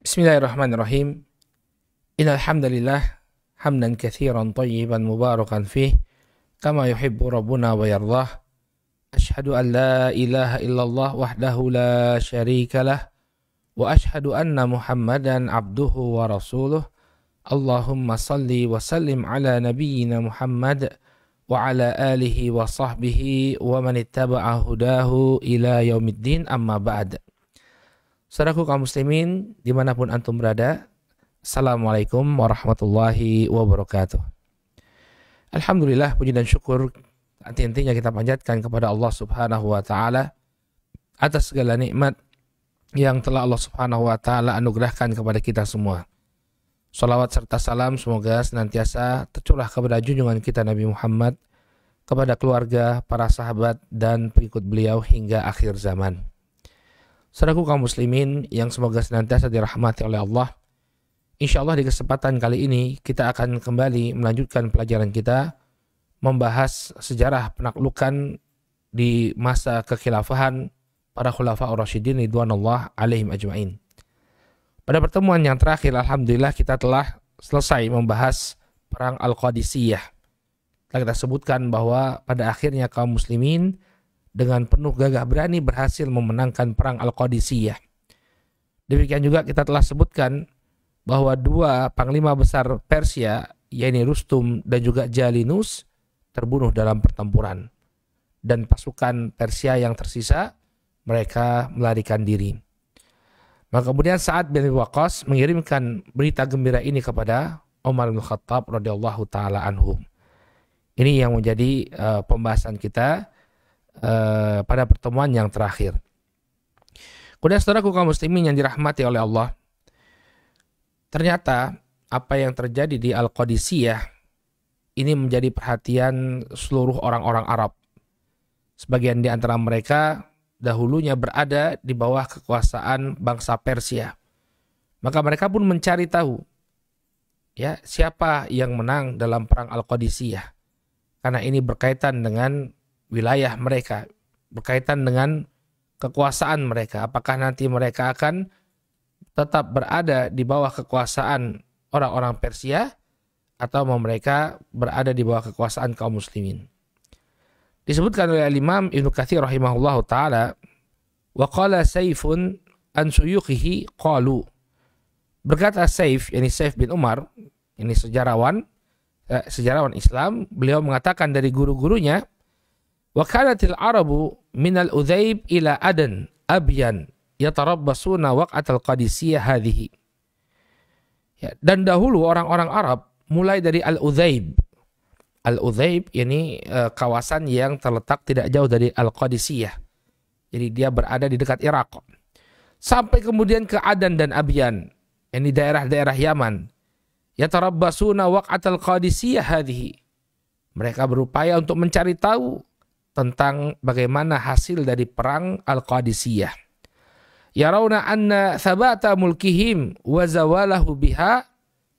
Bismillahirrahmanirrahim. Innal hamdalillah hamdan katsiran thayyiban mubarakan fih kama yuhibbu rabbuna wa yardah. Asyhadu an la ilaha illallah wahdahu la syarikalah wa asyhadu anna Muhammadan abduhu wa rasuluh. Allahumma salli wa sallim ala nabiyyina Muhammad wa ala alihi wa sahbihi wa man ittaba'a hudahu ila yaumiddin, amma ba'd. Saudaraku kaum muslimin dimanapun antum berada, Assalamualaikum warahmatullahi wabarakatuh. Alhamdulillah, puji dan syukur intinya kita panjatkan kepada Allah subhanahu wa ta'ala atas segala nikmat yang telah Allah subhanahu wa ta'ala anugerahkan kepada kita semua. Salawat serta salam semoga senantiasa tercurah kepada junjungan kita Nabi Muhammad, kepada keluarga, para sahabat, dan pengikut beliau hingga akhir zaman. Saudaraku kaum muslimin yang semoga senantiasa dirahmati oleh Allah, insya Allah di kesempatan kali ini kita akan kembali melanjutkan pelajaran kita membahas sejarah penaklukan di masa kekhilafahan para khulafa ar-rasyidin ridwanullah alaihim ajma'in. Pada pertemuan yang terakhir, alhamdulillah kita telah selesai membahas perang Al-Qadisiyah. Kita sebutkan bahwa pada akhirnya kaum muslimin dengan penuh gagah berani berhasil memenangkan perang Al-Qadisiyah. Demikian juga kita telah sebutkan bahwa dua panglima besar Persia, yaitu Rustum dan juga Jalinus, terbunuh dalam pertempuran. Dan pasukan Persia yang tersisa, mereka melarikan diri. Maka kemudian Sa'ad bin Waqqas mengirimkan berita gembira ini kepada Umar bin Khattab radhiyallahu taala anhu. Ini yang menjadi pembahasan kita pada pertemuan yang terakhir. Kemudian saudaraku kaum muslimin yang dirahmati oleh Allah, ternyata apa yang terjadi di Al-Qadisiyah ini menjadi perhatian seluruh orang-orang Arab. Sebagian di antara mereka dahulunya berada di bawah kekuasaan bangsa Persia. Maka mereka pun mencari tahu ya siapa yang menang dalam perang Al-Qadisiyah. Karena ini berkaitan dengan wilayah mereka, berkaitan dengan kekuasaan mereka. Apakah nanti mereka akan tetap berada di bawah kekuasaan orang-orang Persia atau mereka berada di bawah kekuasaan kaum muslimin. Disebutkan oleh Imam Ibnu Katsir rahimahullahu taala, wa qala Saifun an suyukhihi qalu. Berkata Saif, yakni Saif bin Umar, ini sejarawan Islam, beliau mengatakan dari guru-gurunya, wa kanatil arabu minal udzaib ila adan abyan yatarabbasuna waqatal qadisiyah hadhihi. Ya, dan dahulu orang-orang Arab mulai dari Al-Udzaib. Al-Udzaib ini kawasan yang terletak tidak jauh dari Al-Qadisiyah. Jadi dia berada di dekat Irak. Sampai kemudian ke Adan dan Abyan, ini daerah-daerah Yaman. Yatarabbasuna waqatal qadisiyah hadhihi. Mereka berupaya untuk mencari tahu tentang bagaimana hasil dari perang Al-Qadisiyah. Yarawna anna thabata mulkihim wa zawalahu biha,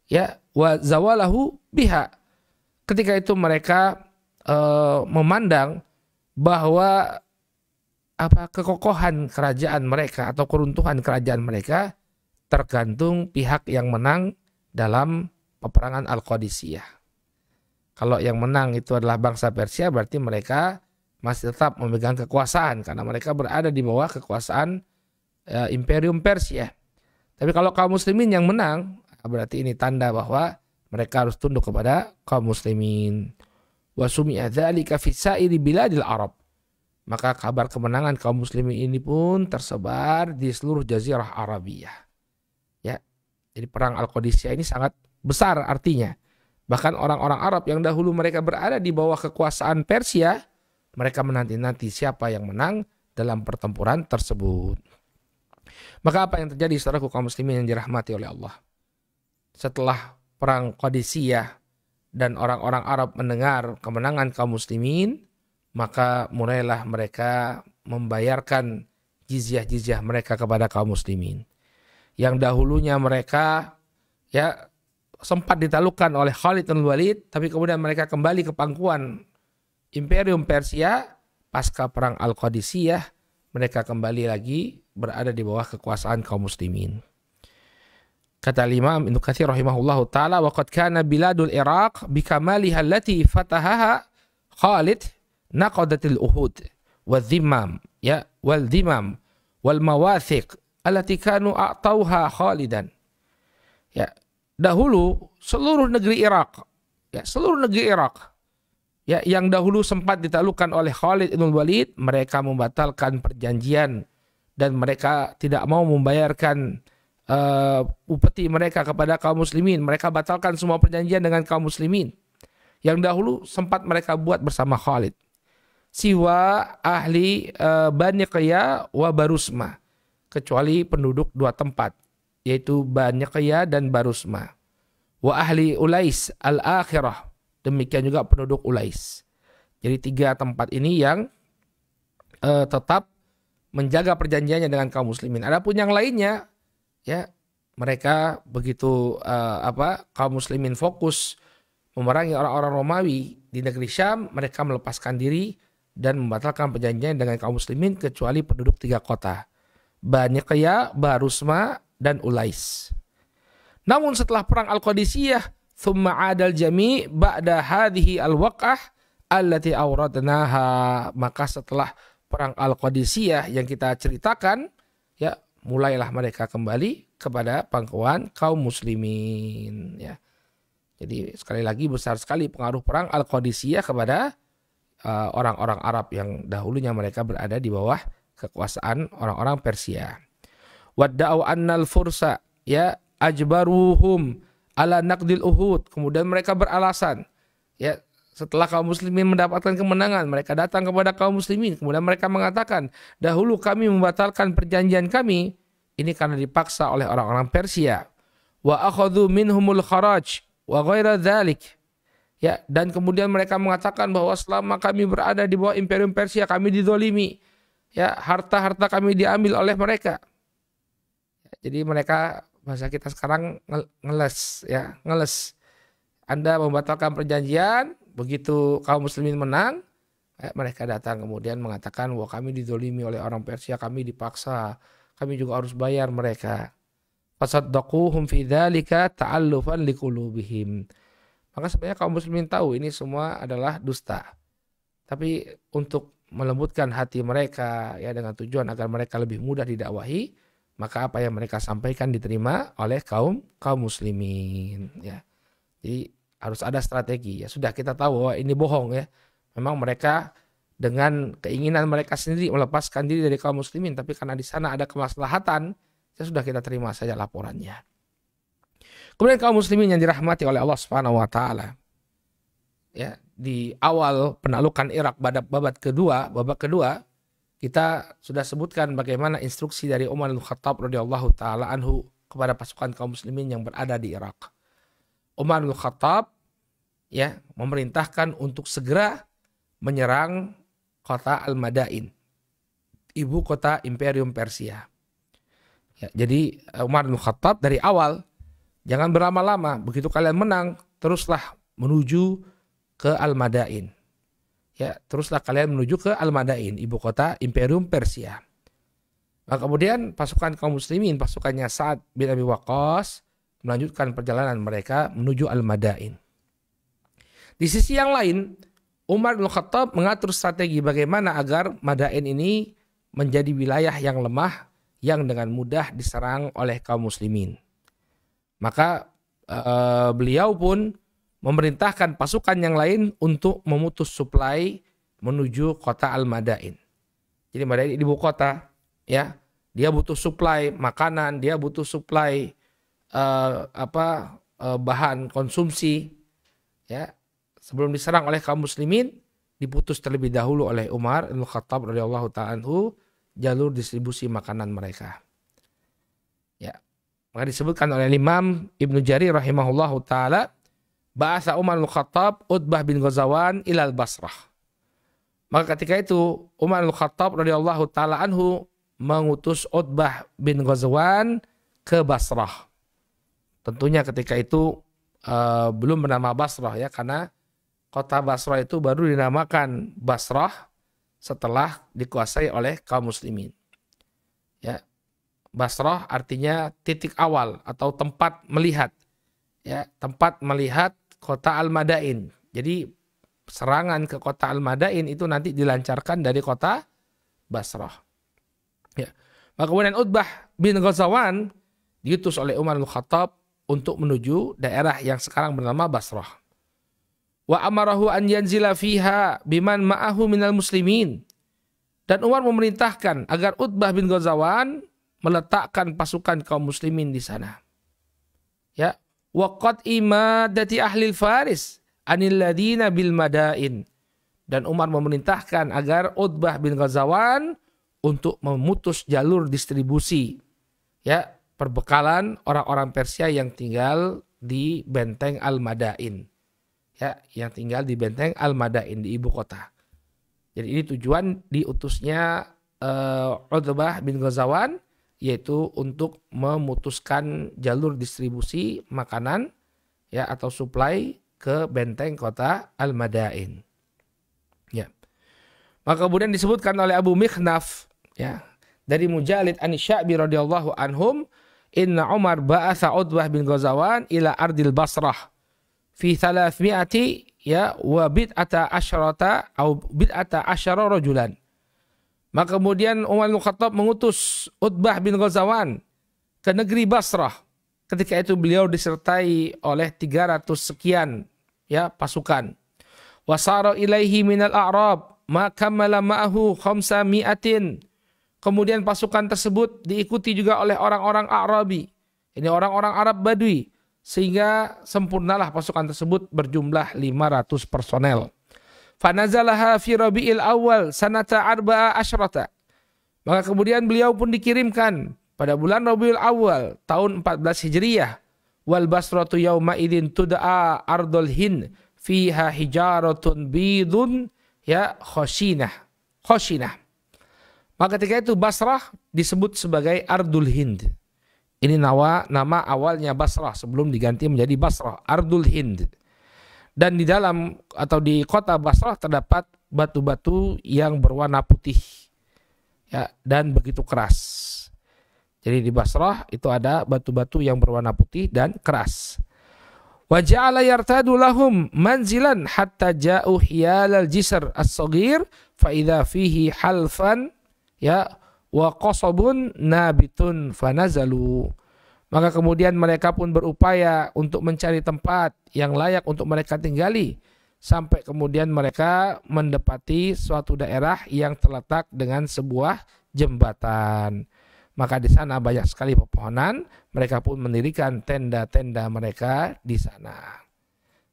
ya, wa zawalahu biha. Ketika itu mereka memandang bahwa kekokohan kerajaan mereka atau keruntuhan kerajaan mereka tergantung pihak yang menang dalam peperangan Al-Qadisiyah. Kalau yang menang itu adalah bangsa Persia, berarti mereka masih tetap memegang kekuasaan karena mereka berada di bawah kekuasaan Imperium Persia. Tapi kalau kaum muslimin yang menang, berarti ini tanda bahwa mereka harus tunduk kepada kaum muslimin. Wa sumi'a dzalika fi sa'iri biladil Arab. Maka kabar kemenangan kaum muslimin ini pun tersebar di seluruh jazirah Arabiyah. Ya. Jadi perang Al-Qadisiyah ini sangat besar artinya. Bahkan orang-orang Arab yang dahulu mereka berada di bawah kekuasaan Persia, mereka menanti-nanti siapa yang menang dalam pertempuran tersebut. Maka apa yang terjadi saudaraku kaum muslimin yang dirahmati oleh Allah? Setelah perang Qadisiyah dan orang-orang Arab mendengar kemenangan kaum muslimin, maka mulailah mereka membayarkan jizyah-jizyah mereka kepada kaum muslimin. Yang dahulunya mereka ya sempat ditaklukkan oleh Khalid bin Walid, tapi kemudian mereka kembali ke pangkuan Imperium Persia. Pasca perang Al-Qadisiyah, mereka kembali lagi berada di bawah kekuasaan kaum muslimin. Kata Imam Ibnu Katsir rahimahullahu taala, wa qad kana biladul Iraq bikamaliha allati fatahaha Khalid naqadatil uhud wal dhimam ya wal dhimam wal mawathiq allati kanu a'tauha Khalidan. Ya, dahulu seluruh negeri Irak, ya seluruh negeri Irak, ya yang dahulu sempat ditaklukkan oleh Khalid bin Walid, mereka membatalkan perjanjian dan mereka tidak mau membayarkan upeti mereka kepada kaum muslimin. Mereka batalkan semua perjanjian dengan kaum muslimin yang dahulu sempat mereka buat bersama Khalid. Siwa ahli Bani Qiyya wa Barusma, kecuali penduduk dua tempat, yaitu Bani Qiyya dan Barusma. Wa ahli Ulais al-Akhirah, demikian juga penduduk Ulais. Jadi 3 tempat ini yang tetap menjaga perjanjiannya dengan kaum muslimin. Adapun yang lainnya, ya mereka begitu kaum muslimin fokus memerangi orang-orang Romawi di negeri Syam, mereka melepaskan diri dan membatalkan perjanjian dengan kaum muslimin kecuali penduduk 3 kota, Bani Qiyya, Barusma, dan Ulais. Namun setelah perang Al-Qadisiyah, thumma 'adal jami' ba'da hadhihi al-waq'ah allati awradnaha, maka setelah perang Al-Qadisiyah yang kita ceritakan, ya mulailah mereka kembali kepada pangkuan kaum muslimin, ya. Jadi sekali lagi besar sekali pengaruh perang Al-Qadisiyah kepada orang-orang Arab yang dahulunya mereka berada di bawah kekuasaan orang-orang Persia. Wadda'u annal fursa ya ajbaruhum ala naqdil uhud. Kemudian mereka beralasan, ya setelah kaum muslimin mendapatkan kemenangan, mereka datang kepada kaum muslimin. Kemudian mereka mengatakan, dahulu kami membatalkan perjanjian kami, ini karena dipaksa oleh orang-orang Persia. Wa akhadhu minhumul kharaj wa ghaira dzalik. Ya, dan kemudian mereka mengatakan bahwa selama kami berada di bawah Imperium Persia, kami dizolimi. Ya, harta-harta kami diambil oleh mereka. Jadi mereka, bahasa kita sekarang ngeles, ya, ngeles. Anda membatalkan perjanjian, begitu kaum muslimin menang, mereka datang kemudian mengatakan bahwa kami dizolimi oleh orang Persia, kami dipaksa, kami juga harus bayar mereka. Fasaddaquhum fi dzalika ta'allufan liqulubihim. Maka sebenarnya kaum muslimin tahu ini semua adalah dusta. Tapi untuk melembutkan hati mereka, ya dengan tujuan agar mereka lebih mudah didakwahi, maka apa yang mereka sampaikan diterima oleh kaum muslimin, ya. Jadi harus ada strategi, ya. Sudah kita tahu bahwa ini bohong, ya. Memang mereka dengan keinginan mereka sendiri melepaskan diri dari kaum muslimin, tapi karena di sana ada kemaslahatan, ya sudah kita terima saja laporannya. Kemudian kaum muslimin yang dirahmati oleh Allah Subhanahu wa taala. Ya, di awal penaklukan Irak babak kedua, kita sudah sebutkan bagaimana instruksi dari Umar bin Khattab radhiyallahu taala anhu kepada pasukan kaum muslimin yang berada di Irak. Umar bin Khattab, ya, memerintahkan untuk segera menyerang kota Al-Madain, ibu kota Imperium Persia. Ya, jadi Umar bin Khattab dari awal, jangan berlama-lama, begitu kalian menang, teruslah menuju ke Al-Madain. Ya, teruslah kalian menuju ke Al-Madain, ibu kota Imperium Persia. Nah, kemudian pasukan kaum muslimin, pasukannya Sa'ad bin Abi Waqqas, melanjutkan perjalanan mereka menuju Al-Madain. Di sisi yang lain, Umar bin Khattab mengatur strategi bagaimana agar Madain ini menjadi wilayah yang lemah, yang dengan mudah diserang oleh kaum muslimin. Maka beliau pun memerintahkan pasukan yang lain untuk memutus suplai menuju kota Al-Madain. Jadi Madain ibu kota, ya, dia butuh suplai makanan, dia butuh suplai bahan konsumsi, ya. Sebelum diserang oleh kaum muslimin, diputus terlebih dahulu oleh Umar bin Khattab radhiyallahu ta'ala anhu jalur distribusi makanan mereka. Ya. Maka disebutkan oleh Imam Ibnu Jarir rahimahullahu taala, ba'atha Umar bin Khattab Utbah bin Ghazawan ilal Basrah. Maka ketika itu Umar bin Khattab radhiyallahu taala anhu mengutus Utbah bin Ghazawan ke Basrah. Tentunya ketika itu belum bernama Basrah, ya, karena kota Basrah itu baru dinamakan Basrah setelah dikuasai oleh kaum muslimin. Ya. Basrah artinya titik awal atau tempat melihat. Ya, tempat melihat kota Al-Madain. Jadi serangan ke kota Al-Madain itu nanti dilancarkan dari kota Basrah. Ya. Maka kemudian Utbah bin Ghazwan diutus oleh Umar bin Khattab untuk menuju daerah yang sekarang bernama Basrah. Wa amarahu an yanzila fiha biman ma'ahu minal muslimin. Dan Umar memerintahkan agar Utbah bin Ghazwan meletakkan pasukan kaum muslimin di sana. Ya, waqad imadati ahli Faris anil ladina bil madain. Dan Umar memerintahkan agar Utbah bin Ghazwan untuk memutus jalur distribusi, ya, perbekalan orang-orang Persia yang tinggal di benteng Al-Madain. Ya, yang tinggal di benteng Al-Madain di ibu kota. Jadi ini tujuan diutusnya Utbah bin Ghazwan, yaitu untuk memutuskan jalur distribusi makanan, ya, atau supply ke benteng kota Al-Madain. Ya. Maka kemudian disebutkan oleh Abu Mikhnaf, ya, dari Mujalid an-Sya'bi radhiyallahu anhum, inna Umar ba'atha Utbah bin Ghazwan ila ardil Basrah fi 300 ya wa bid'ata asyrata atau bid'ata asyara rajulan. Maka kemudian Umar bin Khattab mengutus Utbah bin Ghazwan ke negeri Basrah. Ketika itu beliau disertai oleh 300 sekian, ya, pasukan. Wasara ilaihi minal a'rab ma kamala ma'ahu 500. Kemudian pasukan tersebut diikuti juga oleh orang-orang Arabi. Ini orang-orang Arab Badui. Sehingga sempurnalah pasukan tersebut berjumlah 500 personel. Fanazalaha fi Rabi'il Awal sanata arba'a asyrata. Maka kemudian beliau pun dikirimkan pada bulan Rabiul Awal tahun 14 Hijriyah. Wal Basratu yauma idzin tud'a ardul Hind fiha hijaratun bidun ya khashinah. Maka ketika itu Basrah disebut sebagai Ardul Hind. Ini nama awalnya Basrah sebelum diganti menjadi Basrah, Ardul Hind. Dan di dalam atau di kota Basrah terdapat batu-batu yang berwarna putih, ya, dan begitu keras. Jadi di Basrah itu ada batu-batu yang berwarna putih dan keras. Wa ja'ala yartadu lahum manzilan hatta ja'u hiyalal jisr as-saghir fa idza fihi halfan ya wa qasabun nabitun fanazalu. Maka kemudian mereka pun berupaya untuk mencari tempat yang layak untuk mereka tinggali. Sampai kemudian mereka mendapati suatu daerah yang terletak dengan sebuah jembatan. Maka di sana banyak sekali pepohonan. Mereka pun mendirikan tenda-tenda mereka di sana.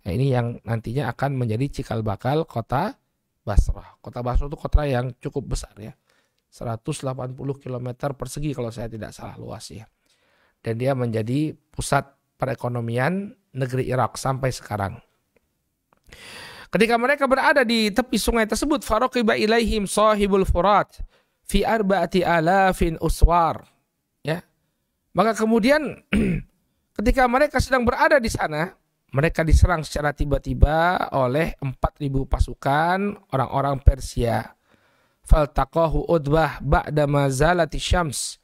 Nah, ini yang nantinya akan menjadi cikal bakal kota Basrah. Kota Basrah itu kota yang cukup besar, ya. 180 km persegi kalau saya tidak salah luasnya. Dan dia menjadi pusat perekonomian negeri Irak sampai sekarang. Ketika mereka berada di tepi sungai tersebut, faraqiba ilaihim sahibul furat fi arba'ati alafin uswar. Ya. Maka kemudian ketika mereka sedang berada di sana, mereka diserang secara tiba-tiba oleh 4.000 pasukan orang-orang Persia. Faltaqahu Utbah ba'da ma zalati syams.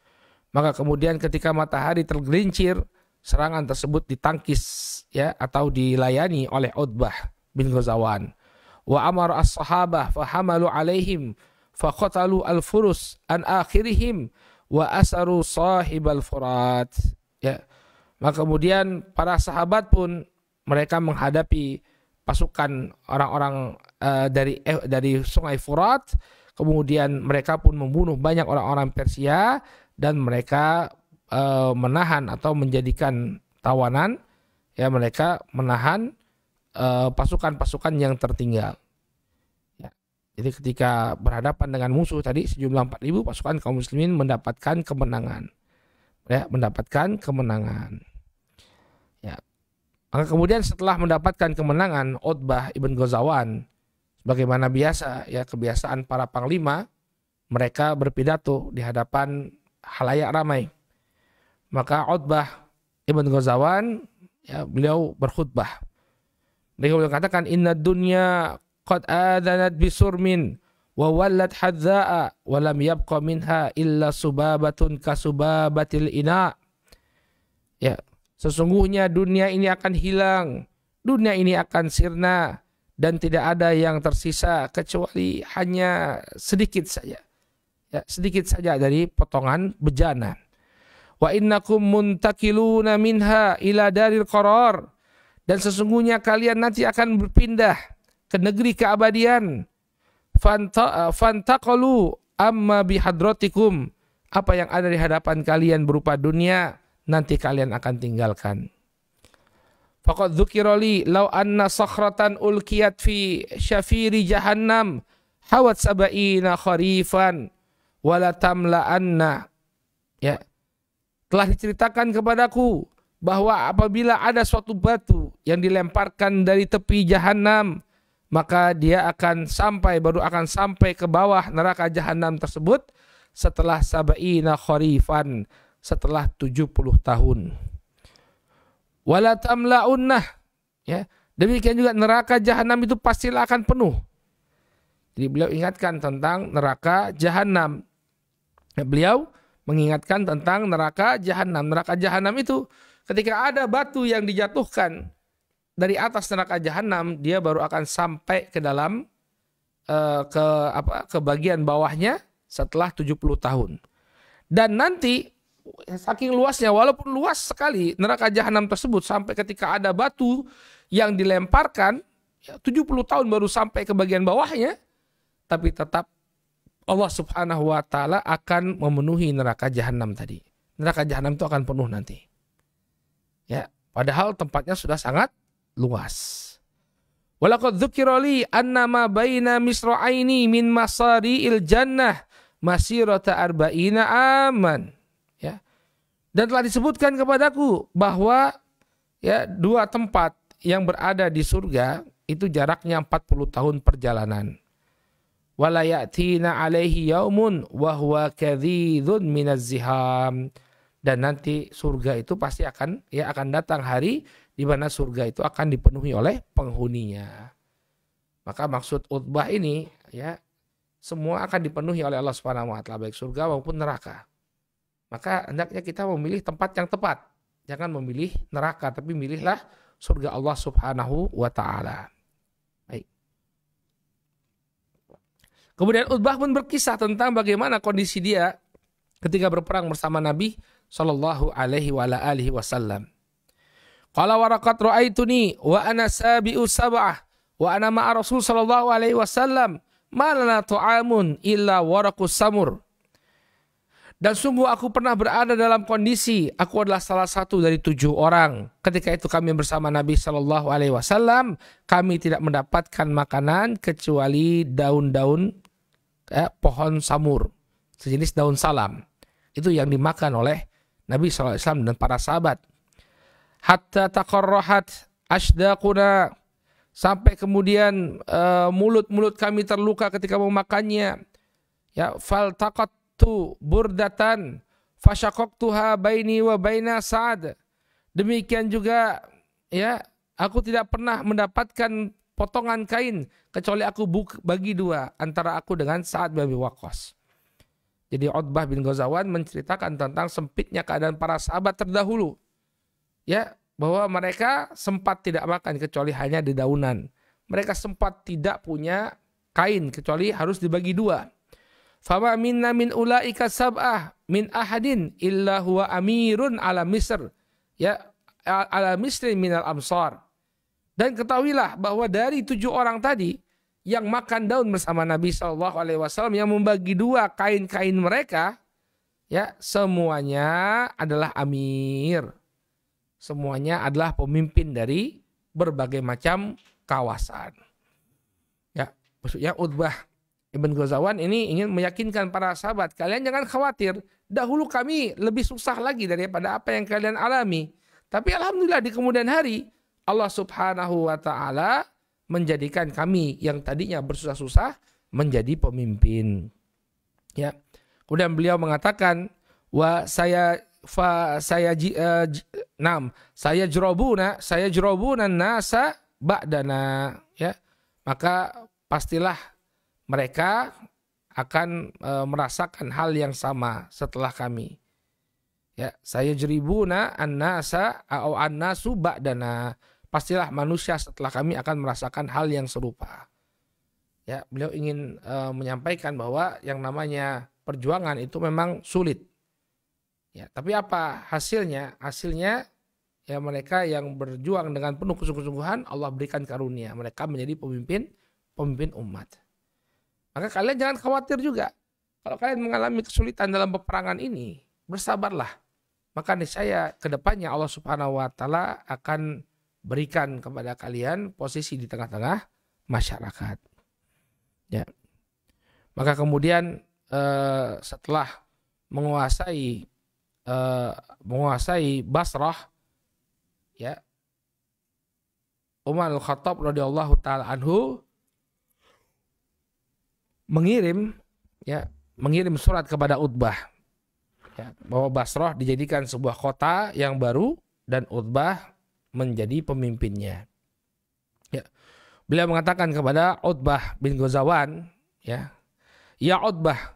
Maka kemudian ketika matahari tergelincir, serangan tersebut ditangkis, ya, atau dilayani oleh Utbah bin Ghazwan. Wa amara as-sahabah fahamalu alaihim faqatalu al-furus an akhirihim wa asaru sahibal furat. Ya. Maka kemudian para sahabat pun mereka menghadapi pasukan orang-orang dari sungai Furat. Kemudian mereka pun membunuh banyak orang-orang Persia dan mereka menahan atau menjadikan tawanan, ya, mereka menahan pasukan-pasukan yang tertinggal. Ya. Jadi ketika berhadapan dengan musuh tadi sejumlah 4.000 pasukan kaum muslimin mendapatkan kemenangan. Ya, mendapatkan kemenangan. Ya. Maka kemudian setelah mendapatkan kemenangan, Utbah ibn Ghazwan sebagaimana biasa, ya, kebiasaan para panglima, mereka berpidato di hadapan halayak ramai. Maka Utbah ibn Ghazwan, ya, beliau berkhutbah. Beliau katakan, inna dunya qad adanat bisurmin wa wallat hadza'a wa lam yabqa minha illa subabatun kasubabatil ina. Ya, sesungguhnya dunia ini akan hilang, dunia ini akan sirna, dan tidak ada yang tersisa kecuali hanya sedikit saja. Ya, sedikit saja dari potongan bejana. Wa innakum muntakiluna minha ila daril qarar. Dan sesungguhnya kalian nanti akan berpindah ke negeri keabadian. Fantaqalu amma bihadratikum. Apa yang ada di hadapan kalian berupa dunia, nanti kalian akan tinggalkan. Faqad dzukira li law anna sakhratan ulqiyat fi syafiri jahannam hawat sab'ina kharifan wala tamla'anna. Ya. Telah diceritakan kepadaku bahwa apabila ada suatu batu yang dilemparkan dari tepi jahanam, maka dia baru akan sampai ke bawah neraka jahanam tersebut setelah sab'ina kharifan, setelah 70 tahun. Wala tamla'unnah, ya. Demikian juga neraka jahanam itu pastilah akan penuh. Jadi beliau ingatkan tentang neraka jahanam. Beliau mengingatkan tentang neraka jahanam. Neraka jahanam itu ketika ada batu yang dijatuhkan dari atas neraka jahanam, dia baru akan sampai ke dalam ke bagian bawahnya setelah 70 tahun. Dan nanti saking luasnya, walaupun luas sekali neraka jahanam tersebut, sampai ketika ada batu yang dilemparkan 70 tahun baru sampai ke bagian bawahnya, tapi tetap Allah Subhanahu wa taala akan memenuhi neraka jahanam tadi. Neraka jahanam itu akan penuh nanti. Ya, padahal tempatnya sudah sangat luas. Walaqad dzukira li anna ma baina misra'aini min masari'il jannah masirata arba'ina aman. Ya. Dan telah disebutkan kepadaku bahwa ya, dua tempat yang berada di surga itu jaraknya 40 tahun perjalanan. Wala ya'tina alaihi yaumun wa huwa kadhidun minaz ziham. Dan nanti surga itu pasti akan datang hari di mana surga itu akan dipenuhi oleh penghuninya. Maka maksud Utbah ini, ya, semua akan dipenuhi oleh Allah Subhanahu wa taala, baik surga maupun neraka. Maka hendaknya kita memilih tempat yang tepat. Jangan memilih neraka, tapi milihlah surga Allah Subhanahu wa taala. Baik. Kemudian Utbah pun berkisah tentang bagaimana kondisi dia ketika berperang bersama Nabi sallallahu alaihi wasallam. Qala waraqat ra'aituni wa ana sabi'u sab'ah wa ana ma'a Rasul sallallahu alaihi wasallam ma lana ta'amun illa waraqus samur. Dan sungguh aku pernah berada dalam kondisi aku adalah salah satu dari 7 orang. Ketika itu kami bersama Nabi sallallahu alaihi wasallam, kami tidak mendapatkan makanan kecuali daun-daun pohon samur, sejenis daun salam. Itu yang dimakan oleh Nabi sallallahu alaihi wasallam dan para sahabat. Hatta taqarrahat ashdaquna, sampai kemudian mulut-mulut kami terluka ketika memakannya. Ya, faltaqattu burdatan fashaqaqtuha baini wa baina Sa'ad. Demikian juga, ya, aku tidak pernah mendapatkan potongan kain kecuali aku bagi 2 antara aku dengan Sa'ad bin Abi Waqqas. Jadi Utbah bin Ghazawan menceritakan tentang sempitnya keadaan para sahabat terdahulu. Ya, bahwa mereka sempat tidak makan kecuali hanya di daunan. Mereka sempat tidak punya kain kecuali harus dibagi 2. Fama minna min ulaika sab'ah min ahadin illa huwa amirun ala Misr. Ya, ala Misri minal amsar. Dan ketahuilah bahwa dari 7 orang tadi yang makan daun bersama Nabi Shallallahu Alaihi Wasallam, yang membagi 2 kain-kain mereka, ya, semuanya adalah amir. Semuanya adalah pemimpin dari berbagai macam kawasan. Ya, maksudnya Utbah Ibn Ghazawan ini ingin meyakinkan para sahabat, kalian jangan khawatir. Dahulu kami lebih susah lagi daripada apa yang kalian alami. Tapi alhamdulillah di kemudian hari Allah Subhanahu wa taala menjadikan kami yang tadinya bersusah-susah menjadi pemimpin. Ya. Kemudian beliau mengatakan, saya jerobuna nasa ba'dana, ya. Maka pastilah mereka akan merasakan hal yang sama setelah kami. Ya, saya jeribuna annasa au annasu ba'dana. Pastilah manusia setelah kami akan merasakan hal yang serupa. Ya, beliau ingin menyampaikan bahwa yang namanya perjuangan itu memang sulit. Ya, tapi apa hasilnya? Hasilnya ya mereka yang berjuang dengan penuh kesungguh-sungguhan, Allah berikan karunia. Mereka menjadi pemimpin umat. Maka kalian jangan khawatir juga. Kalau kalian mengalami kesulitan dalam peperangan ini, bersabarlah. Maka niscaya ke depannya Allah Subhanahu wa taala akan berikan kepada kalian posisi di tengah-tengah masyarakat. Ya. Maka kemudian setelah menguasai Basrah, ya, Umar Al-Khattab radhiyallahu taala anhu mengirim surat kepada Utbah. Ya, bahwa Basrah dijadikan sebuah kota yang baru dan Utbah menjadi pemimpinnya. Ya. Beliau mengatakan kepada Utbah bin Ghazawan, ya Utbah,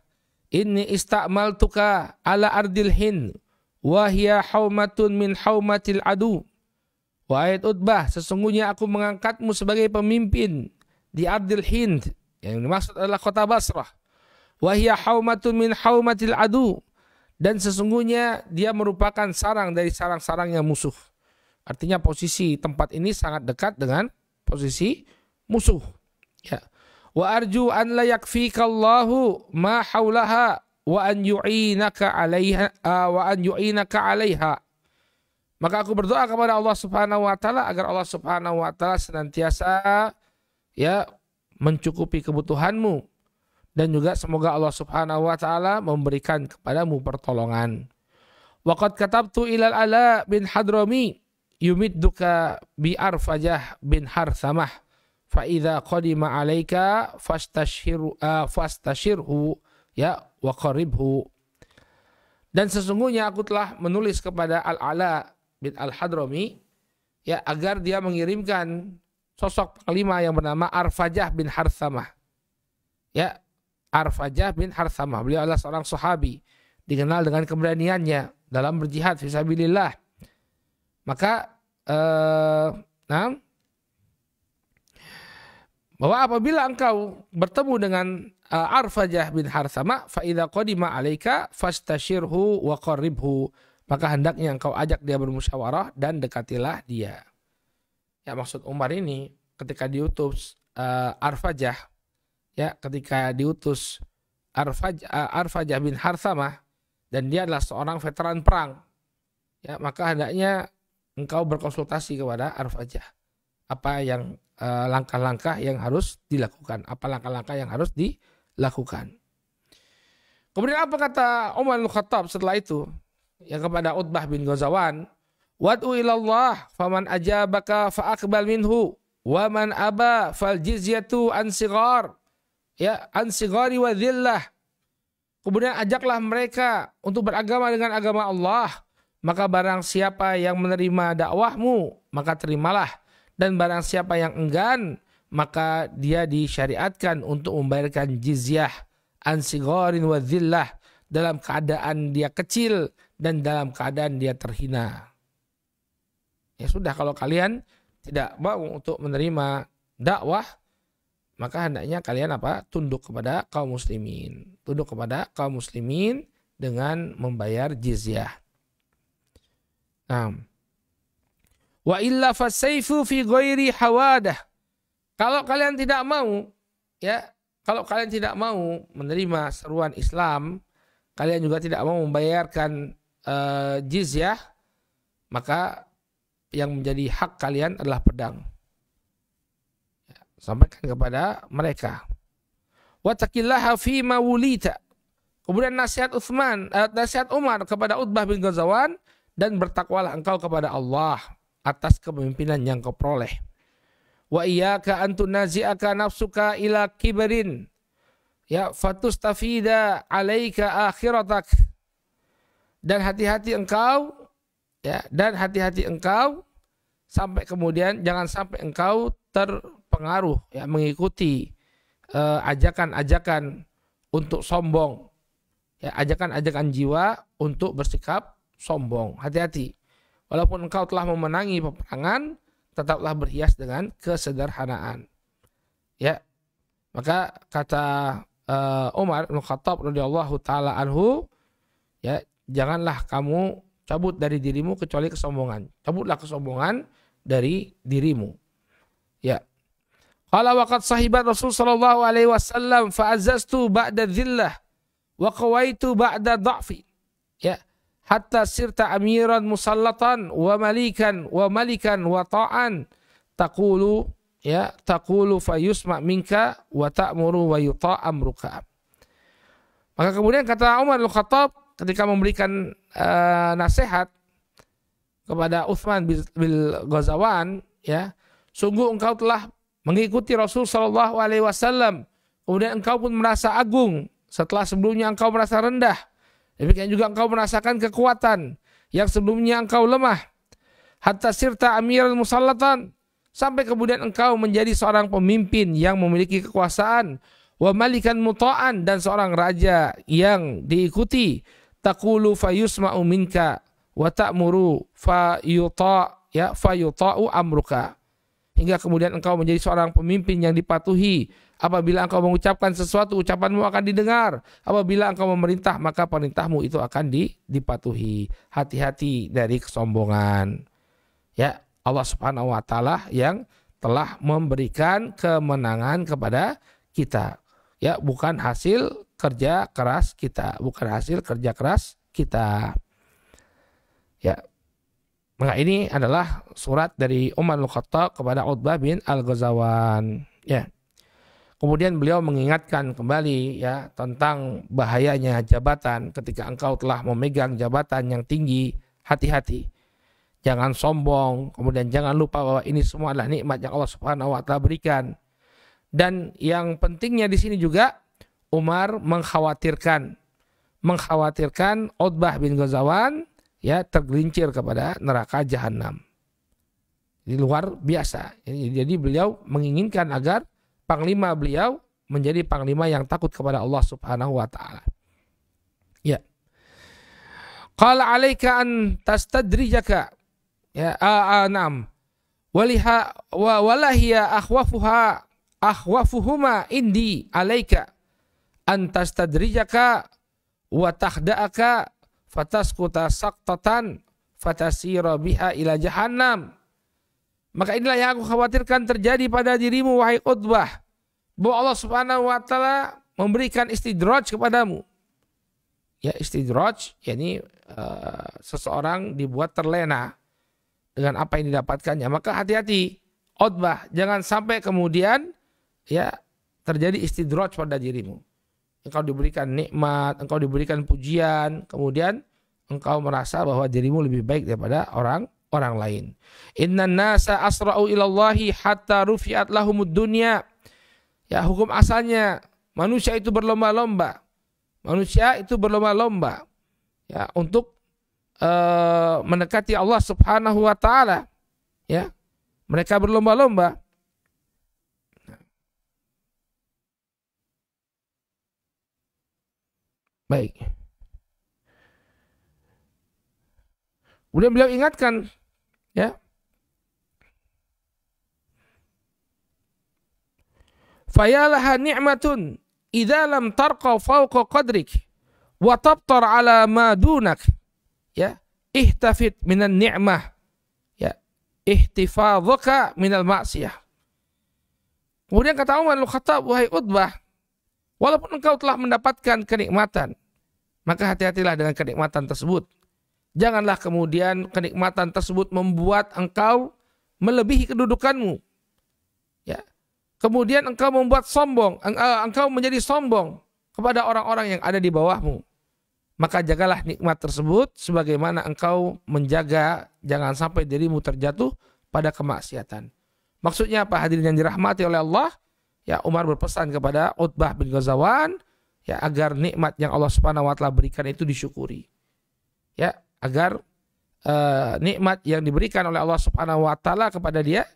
inni ista'maltuka ala ardil Hind wa hiya haumatun min haumatil adu. Wahai Utbah, sesungguhnya aku mengangkatmu sebagai pemimpin di ardil Hind, yang dimaksud adalah kota Basrah. Wa hiya haumatun min haumatil adu. Dan sesungguhnya dia merupakan sarang dari sarang-sarangnya musuh. Artinya posisi tempat ini sangat dekat dengan posisi musuh. Ya. Wa arju an la yakfikallahu ma haulaha wa an yu'inaka 'alaiha. Maka aku berdoa kepada Allah Subhanahu wa taala agar Allah Subhanahu wa taala senantiasa ya mencukupi kebutuhanmu. Dan juga semoga Allah Subhanahu wa taala memberikan kepadamu pertolongan. Waqad katabtu ilal Ala bin Hadrami yumidduka bi Arfajah bin Harthamah fa idza qadima 'alaika fastashirhu ya wa qaribhu. Dan sesungguhnya aku telah menulis kepada Al-Ala bin Al-Hadrami ya agar dia mengirimkan sosok panglima yang bernama Arfajah bin Harthamah. Ya, Arfajah bin Harthamah, beliau adalah seorang sahabi, dikenal dengan keberaniannya dalam berjihad fisabilillah. Maka bahwa apabila engkau bertemu dengan Arfajah bin Harthamah, fa idza qadima 'alaika fastashirhu wa qarribhu, maka hendaknya engkau ajak dia bermusyawarah dan dekatilah dia. Ya, maksud Umar ini ketika diutus Arfajah, ya, ketika diutus Arfajah bin Harthamah dan dia adalah seorang veteran perang, ya, maka hendaknya engkau berkonsultasi kepada Arfajah apa yang langkah-langkah yang harus dilakukan, apa langkah-langkah yang harus dilakukan. Kemudian apa kata Umar bin Khattab setelah itu? Ya, kepada Utbah bin Ghazawan, wad'u ilallah faman ajabaka fa'aqbal minhu wa man aba fal jizyatu an sigar. Ya, ansigari wa dhillah. Kemudian ajaklah mereka untuk beragama dengan agama Allah. Maka barang siapa yang menerima dakwahmu, maka terimalah. Dan barang siapa yang enggan, maka dia disyariatkan untuk membayarkan jizyah. Ansigarin wa dhillah. Dalam keadaan dia kecil dan dalam keadaan dia terhina. Ya sudah, kalau kalian tidak mau untuk menerima dakwah, maka hendaknya kalian tunduk kepada kaum muslimin. Tunduk kepada kaum muslimin dengan membayar jizyah. Nah. Wa illa fasayfu fi ghairi hawadah. Kalau kalian tidak mau, ya, kalau kalian tidak mau menerima seruan Islam, kalian juga tidak mau membayarkan jizyah, maka yang menjadi hak kalian adalah pedang. Sampaikan kepada mereka. Wattaqillaha fima wulita. Kemudian nasihat Umar kepada Utbah bin Ghazawan, dan bertakwalah engkau kepada Allah atas kepemimpinan yang kau peroleh. Wa iyyaka an tunazi'aka nafsuka ila kibrin ya fatustafida 'alaika akhiratak. Dan hati-hati engkau sampai kemudian jangan sampai engkau terpengaruh, ya, mengikuti ajakan-ajakan untuk sombong, ya, ajakan-ajakan jiwa untuk bersikap sombong. Hati-hati. Walaupun engkau telah memenangi peperangan, tetaplah berhias dengan kesederhanaan. Ya, maka kata Umar bin Khattab radhiyallahu taala anhu, ya, janganlah kamu cabut dari dirimu kecuali kesombongan. Cabutlah kesombongan dari dirimu. Ya. Qala waqad sahibat Rasul sallallahu alaihi wasallam fa azaztu ba'da dhillah wa qawaitu ba'da dha'fi. Ya. Hatta sirta amiran musallatan wa malikan wa ta'an taqulu, ya, taqulu fa yusma minka wa ta'muru wa yuta' amruka. Maka kemudian kata Umar bin Khattab ketika memberikan nasihat kepada Utsman bin Ghazawan, ya, sungguh engkau telah mengikuti Rasul sallallahu alaihi wasallam, kemudian engkau pun merasa agung setelah sebelumnya engkau merasa rendah. Demikian juga engkau merasakan kekuatan yang sebelumnya engkau lemah. Hatta sirta amiral musallatan, sampai kemudian engkau menjadi seorang pemimpin yang memiliki kekuasaan, wa malikan muta'an, dan seorang raja yang diikuti. Taqulu fayusma'u minka wa ta'muru fayuta'u amruka. Hingga kemudian engkau menjadi seorang pemimpin yang dipatuhi. Apabila engkau mengucapkan sesuatu, ucapanmu akan didengar. Apabila engkau memerintah, maka perintahmu itu akan dipatuhi. Hati-hati dari kesombongan. Ya, Allah Subhanahu wa taala yang telah memberikan kemenangan kepada kita. Ya, bukan hasil kerja keras kita, bukan hasil kerja keras kita. Ya. Maka ini adalah surat dari Umar bin Khattab kepada Utbah bin Al-Ghazawan. Ya. Kemudian beliau mengingatkan kembali, ya, tentang bahayanya jabatan. Ketika engkau telah memegang jabatan yang tinggi, hati-hati. Jangan sombong. Kemudian jangan lupa bahwa ini semua adalah nikmat yang Allah Subhanahu wa taala berikan. Dan yang pentingnya di sini juga Umar mengkhawatirkan Utbah bin Ghazawan, ya, tergelincir kepada neraka jahanam. Ini luar biasa. Jadi beliau menginginkan agar panglima beliau menjadi panglima yang takut kepada Allah Subhanahu wa taala. Ya. Qala 'alaika an tastadrijaka, ya, anam. Walahiya akhwafuhuma indi 'alaika an tastadrijaka wa tahda'aka fataskuta saqtatan fatasira biha ila jahannam. Maka inilah yang aku khawatirkan terjadi pada dirimu, wahai Utbah, bahwa Allah Subhanahu wa taala memberikan istidraj kepadamu. Ya, istidraj yakni seseorang dibuat terlena dengan apa yang didapatkannya. Maka hati-hati Utbah, jangan sampai kemudian, ya, terjadi istidraj pada dirimu. Engkau diberikan nikmat, engkau diberikan pujian, kemudian engkau merasa bahwa dirimu lebih baik daripada orang lain. Innan nasa asra'u ilallahi hatta rufi'at lahumud dunya. Ya, hukum asalnya manusia itu berlomba-lomba. Ya, untuk mendekati Allah Subhanahu wa taala. Ya. Mereka berlomba-lomba. Baik. Kemudian beliau ingatkan, ya, fayalaha ni'matun idza lam tarqa fawqa qadrik wa tabtar ala ma dunak, ya, ihtafid minan ni'mah, ya, ihtifadhuka minal ma'siyah. Kemudian kata Umar bin Khattab, wahai Utbah, walaupun engkau telah mendapatkan kenikmatan, maka hati-hatilah dengan kenikmatan tersebut. Janganlah kemudian kenikmatan tersebut membuat engkau melebihi kedudukanmu. Ya. Kemudian engkau membuat sombong, engkau menjadi sombong kepada orang-orang yang ada di bawahmu. Maka jagalah nikmat tersebut sebagaimana engkau menjaga jangan sampai dirimu terjatuh pada kemaksiatan. Maksudnya apa, hadirin yang dirahmati oleh Allah? Ya, Umar berpesan kepada Utbah bin Ghazawan, ya, agar nikmat yang Allah Subhanahu wa taala berikan itu disyukuri. Ya, agar nikmat yang diberikan oleh Allah Subhanahu wa taala kepada dia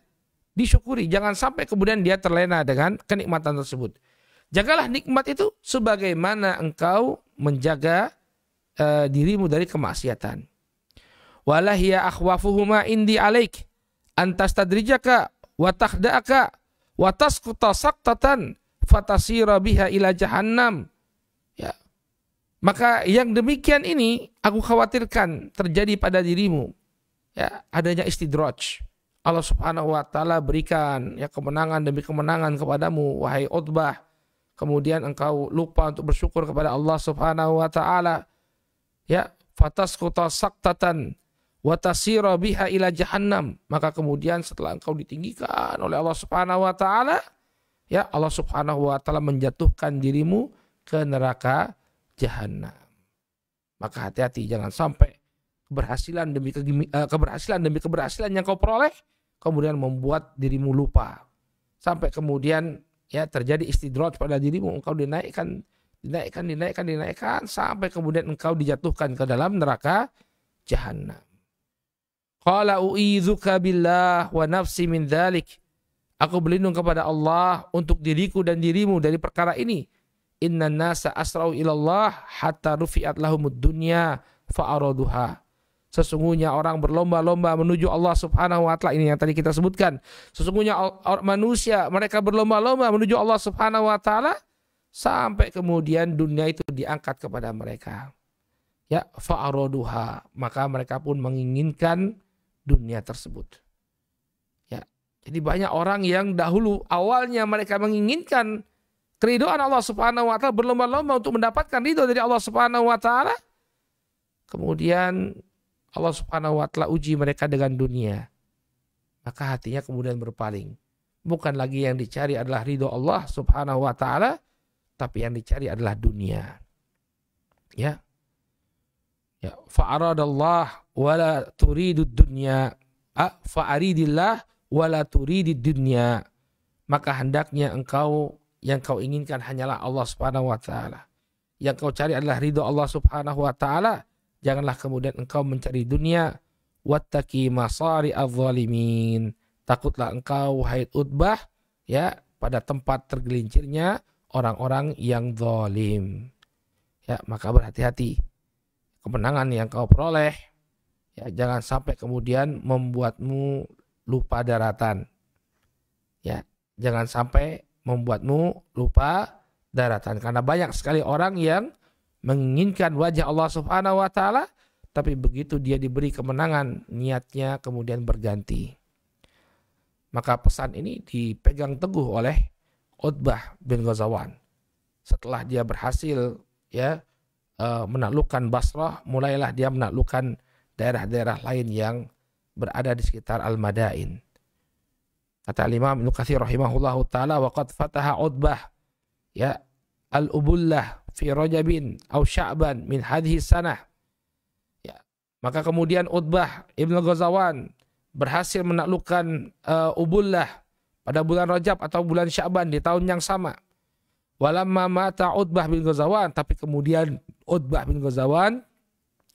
disyukuri. Jangan sampai kemudian dia terlena dengan kenikmatan tersebut. Jagalah nikmat itu sebagaimana engkau menjaga dirimu dari kemaksiatan. Walahiya akhwafuhuma indi alaik antastadrijaka wa takhda'aka wa tasquta saqtatan fatasira biha ila jahannam. Ya. Maka yang demikian ini aku khawatirkan terjadi pada dirimu. Ya, adanya istidraj. Allah Subhanahu wa taala berikan ya kemenangan demi kemenangan kepadamu wahai Utbah. Kemudian engkau lupa untuk bersyukur kepada Allah Subhanahu wa taala. Ya, fatasquta saqtatan wa tasira biha ila jahannam. Maka kemudian setelah engkau ditinggikan oleh Allah Subhanahu wa taala, ya Allah Subhanahu wa taala menjatuhkan dirimu ke neraka jahannam. Maka hati-hati jangan sampai keberhasilan demi keberhasilan yang kau peroleh kemudian membuat dirimu lupa. Sampai kemudian ya terjadi istidraj pada dirimu, engkau dinaikkan sampai kemudian engkau dijatuhkan ke dalam neraka jahannam. Qala u'idzuka billah wa nafsi min dzalik. Aku berlindung kepada Allah untuk diriku dan dirimu dari perkara ini. Innan nasa asra'u ilallah hatta rufi'at lahumud dunya fa'araduha. Sesungguhnya orang berlomba-lomba menuju Allah Subhanahu wa taala, ini yang tadi kita sebutkan. Sesungguhnya manusia mereka berlomba-lomba menuju Allah Subhanahu wa taala sampai kemudian dunia itu diangkat kepada mereka. Ya, fa'araduha, maka mereka pun menginginkan dunia tersebut. Ya, jadi banyak orang yang dahulu awalnya mereka menginginkan keridhaan Allah Subhanahu wa taala, berlomba-lomba untuk mendapatkan ridho dari Allah Subhanahu wa taala. Kemudian Allah Subhanahu wa taala uji mereka dengan dunia. Maka hatinya kemudian berpaling. Bukan lagi yang dicari adalah ridho Allah Subhanahu wa taala, tapi yang dicari adalah dunia. Ya. Ya, fa'aradallah wala turidud dunya, fa'aridillah wala turidid dunya. Maka hendaknya engkau yang kau inginkan hanyalah Allah Subhanahu wa taala. Yang kau cari adalah ridho Allah Subhanahu wa taala. Janganlah kemudian engkau mencari dunia. Wattaqi masari adh-dhalimin. Takutlah engkau wahai Utbah ya pada tempat tergelincirnya orang-orang yang zalim. Ya, maka berhati-hati. Kemenangan yang kau peroleh ya jangan sampai kemudian membuatmu lupa daratan. Ya, jangan sampai membuatmu lupa daratan, karena banyak sekali orang yang menginginkan wajah Allah Subhanahu wa taala tapi begitu dia diberi kemenangan niatnya kemudian berganti. Maka pesan ini dipegang teguh oleh Utbah bin Ghazawan. Setelah dia berhasil ya menaklukkan Basrah, mulailah dia menaklukkan daerah-daerah lain yang berada di sekitar Al-Madain. Kata Imam Ibnu Katsir rahimahullahu taala, wa qad fataha Utbah ya al-ubullah fi Rajabin aw Sya'ban min hadhihi sanah. Ya, maka kemudian Utbah Ibnu Ghazawan berhasil menaklukkan Ubullah pada bulan Rajab atau bulan Sya'ban di tahun yang sama. Walamma mata Utbah bin Ghazawan, tapi kemudian Utbah bin Ghazawan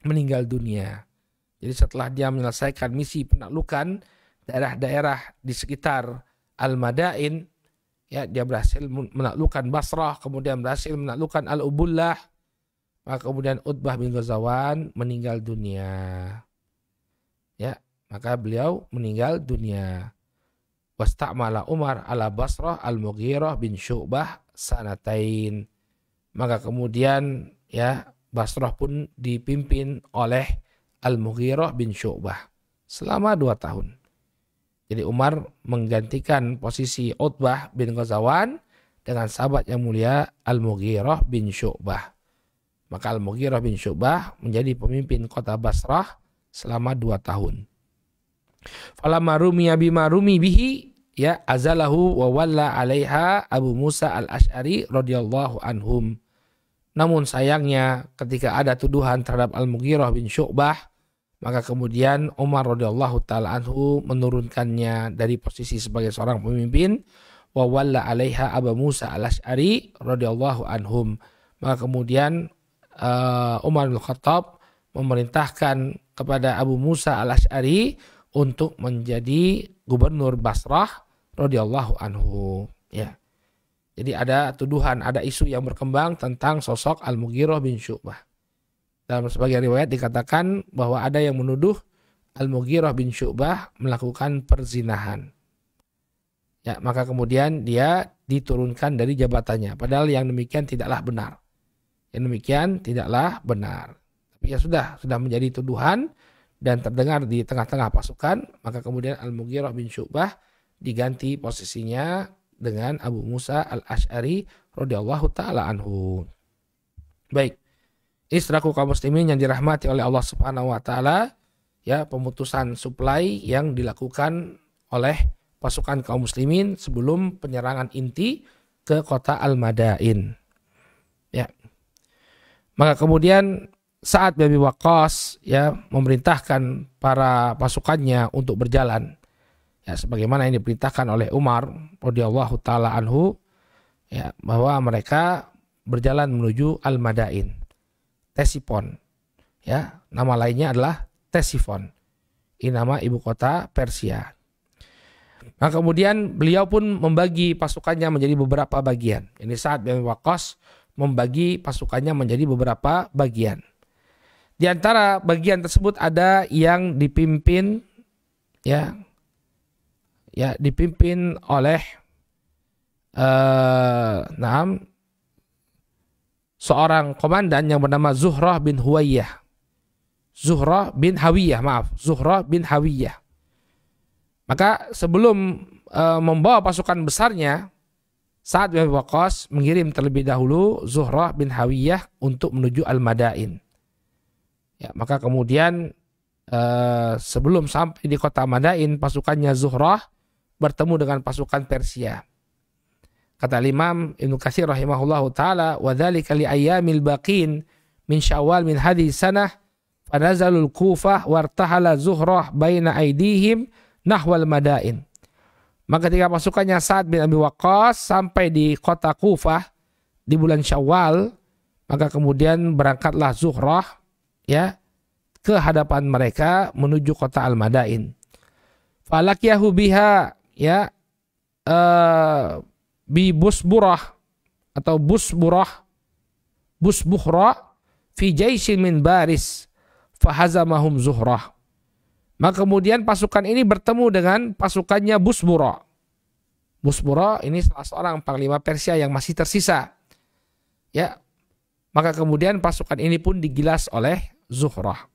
meninggal dunia. Jadi setelah dia menyelesaikan misi penaklukan daerah-daerah di sekitar Al-Madain, ya dia berhasil menaklukkan Basrah, kemudian berhasil menaklukkan Al-Ubullah, maka kemudian Utbah bin Ghazawan meninggal dunia. Ya, maka beliau meninggal dunia. Wasta'mala Umar ala Basrah Al-Mughirah bin Syu'bah sanatain. Maka kemudian ya Basrah pun dipimpin oleh Al-Mughirah bin Syu'bah selama 2 tahun. Jadi Umar menggantikan posisi Utbah bin Ghazawan dengan sahabat yang mulia Al-Mughirah bin Syu'bah. Maka Al-Mughirah bin Syu'bah menjadi pemimpin kota Basrah selama 2 tahun. Falamma rumiya bima rumi bihi ya azalahu wa walla 'alaiha Abu Musa al-Asy'ari radhiyallahu anhum. Namun sayangnya ketika ada tuduhan terhadap Al-Mughirah bin Syu'bah, maka kemudian Umar radhiyallahu taala anhu menurunkannya dari posisi sebagai seorang pemimpin, wa walla 'alaiha Abu Musa al-Asy'ari radhiyallahu anhum. Maka kemudian Umar bin Khattab memerintahkan kepada Abu Musa al-Asy'ari untuk menjadi gubernur Basrah radhiyallahu anhu. Ya. Jadi ada tuduhan, ada isu yang berkembang tentang sosok Al-Mughirah bin Syu'bah. Dalam sebagian riwayat dikatakan bahwa ada yang menuduh Al-Mughirah bin Syu'bah melakukan perzinahan. Ya, maka kemudian dia diturunkan dari jabatannya. Padahal yang demikian tidaklah benar. Yang demikian tidaklah benar. Tapi ya sudah menjadi tuduhan dan terdengar di tengah-tengah pasukan, maka kemudian Al-Mughirah bin Syu'bah diganti posisinya dengan Abu Musa Al-Asy'ari radhiyallahu taala anhu. Baik. Ini saudaraku kaum muslimin yang dirahmati oleh Allah Subhanahu wa taala, ya, pemutusan suplai yang dilakukan oleh pasukan kaum muslimin sebelum penyerangan inti ke kota Al-Madain. Ya. Maka kemudian Sa'ad bin Abi Waqqas, ya, memerintahkan para pasukannya untuk berjalan. Ya, sebagaimana yang diperintahkan oleh Umar radhiyallahu taala anhu, ya, bahwa mereka berjalan menuju Al-Madain, Tesipon. Ya, nama lainnya adalah Tesifon. Ini nama ibu kota Persia. Nah, kemudian beliau pun membagi pasukannya menjadi beberapa bagian. Ini Sa'ad bin Abi Waqqas membagi pasukannya menjadi beberapa bagian. Di antara bagian tersebut ada yang dipimpin, dipimpin oleh seorang komandan yang bernama Zuhrah bin Hawiyah. Zuhrah bin Hawiyah. Maka sebelum membawa pasukan besarnya, Sa'ad bin Abi Waqqas mengirim terlebih dahulu Zuhrah bin Hawiyah untuk menuju Al-Madain. Ya, maka kemudian sebelum sampai di kota Madain, pasukannya Zuhrah bertemu dengan pasukan Persia. Kata Imam Ibnu Katsir rahimahullahu taala, wa dzalika li ayyamil baqin min Syawal min hadhihi sanah fanazalul Kufah wartahala Zuhrah baina aidihim nahwal Madain. Maka ketika pasukannya Sa'ad bin Abi Waqqas sampai di kota Kufah di bulan Syawal, maka kemudian berangkatlah Zuhrah, ya, ke hadapan mereka menuju kota Al-Madain. Falakiyahu biha, ya, bi Busburah atau Busbuhra fi jaisin min baris fahazamahum Zuhrah. Maka kemudian pasukan ini bertemu dengan pasukannya Busburah. Busburah ini salah seorang panglima Persia yang masih tersisa. Ya. Maka kemudian pasukan ini pun digilas oleh Zuhrah.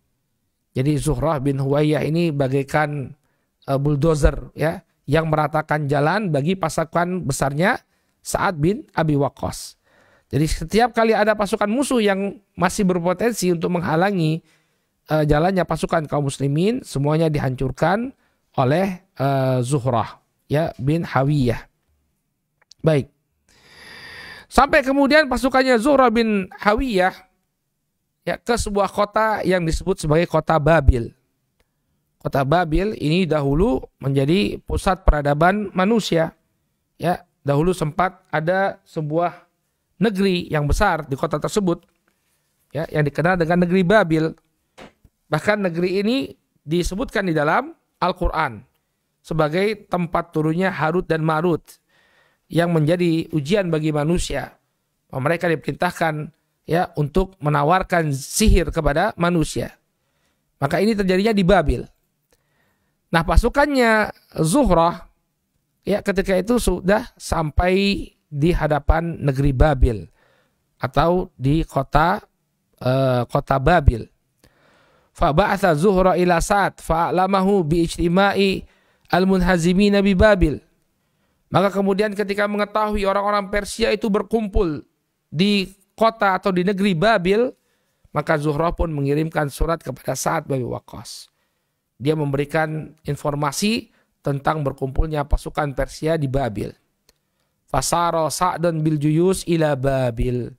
Jadi Zuhrah bin Huwayyah ini bagaikan bulldozer, ya, yang meratakan jalan bagi pasukan besarnya Sa'ad bin Abi Waqqas. Jadi setiap kali ada pasukan musuh yang masih berpotensi untuk menghalangi jalannya pasukan kaum muslimin, semuanya dihancurkan oleh Zuhrah, ya, bin Hawiyah. Baik. Sampai kemudian pasukannya Zuhrah bin Hawiyah, ya, ke sebuah kota yang disebut sebagai kota Babil. Kota Babil ini dahulu menjadi pusat peradaban manusia. Ya, dahulu sempat ada sebuah negeri yang besar di kota tersebut, ya, yang dikenal dengan negeri Babil. Bahkan negeri ini disebutkan di dalam Al-Quran sebagai tempat turunnya Harut dan Marut yang menjadi ujian bagi manusia. Mereka diperintahkan, ya, untuk menawarkan sihir kepada manusia. Maka ini terjadinya di Babil. Nah, pasukannya Zuhrah, ya, ketika itu sudah sampai di hadapan negeri Babil atau di kota Babil. Fa ba'atha Zuhrah ila Sa'ad fa'lamahu bi ijtima'i al-munhazimina bi Babil. Maka kemudian ketika mengetahui orang-orang Persia itu berkumpul di kota atau di negeri Babil, maka Zuhrah pun mengirimkan surat kepada Sa'ad bin Abi Waqqas. Dia memberikan informasi tentang berkumpulnya pasukan Persia di Babil. Fasara Sa'dun bil juyus ila Babil.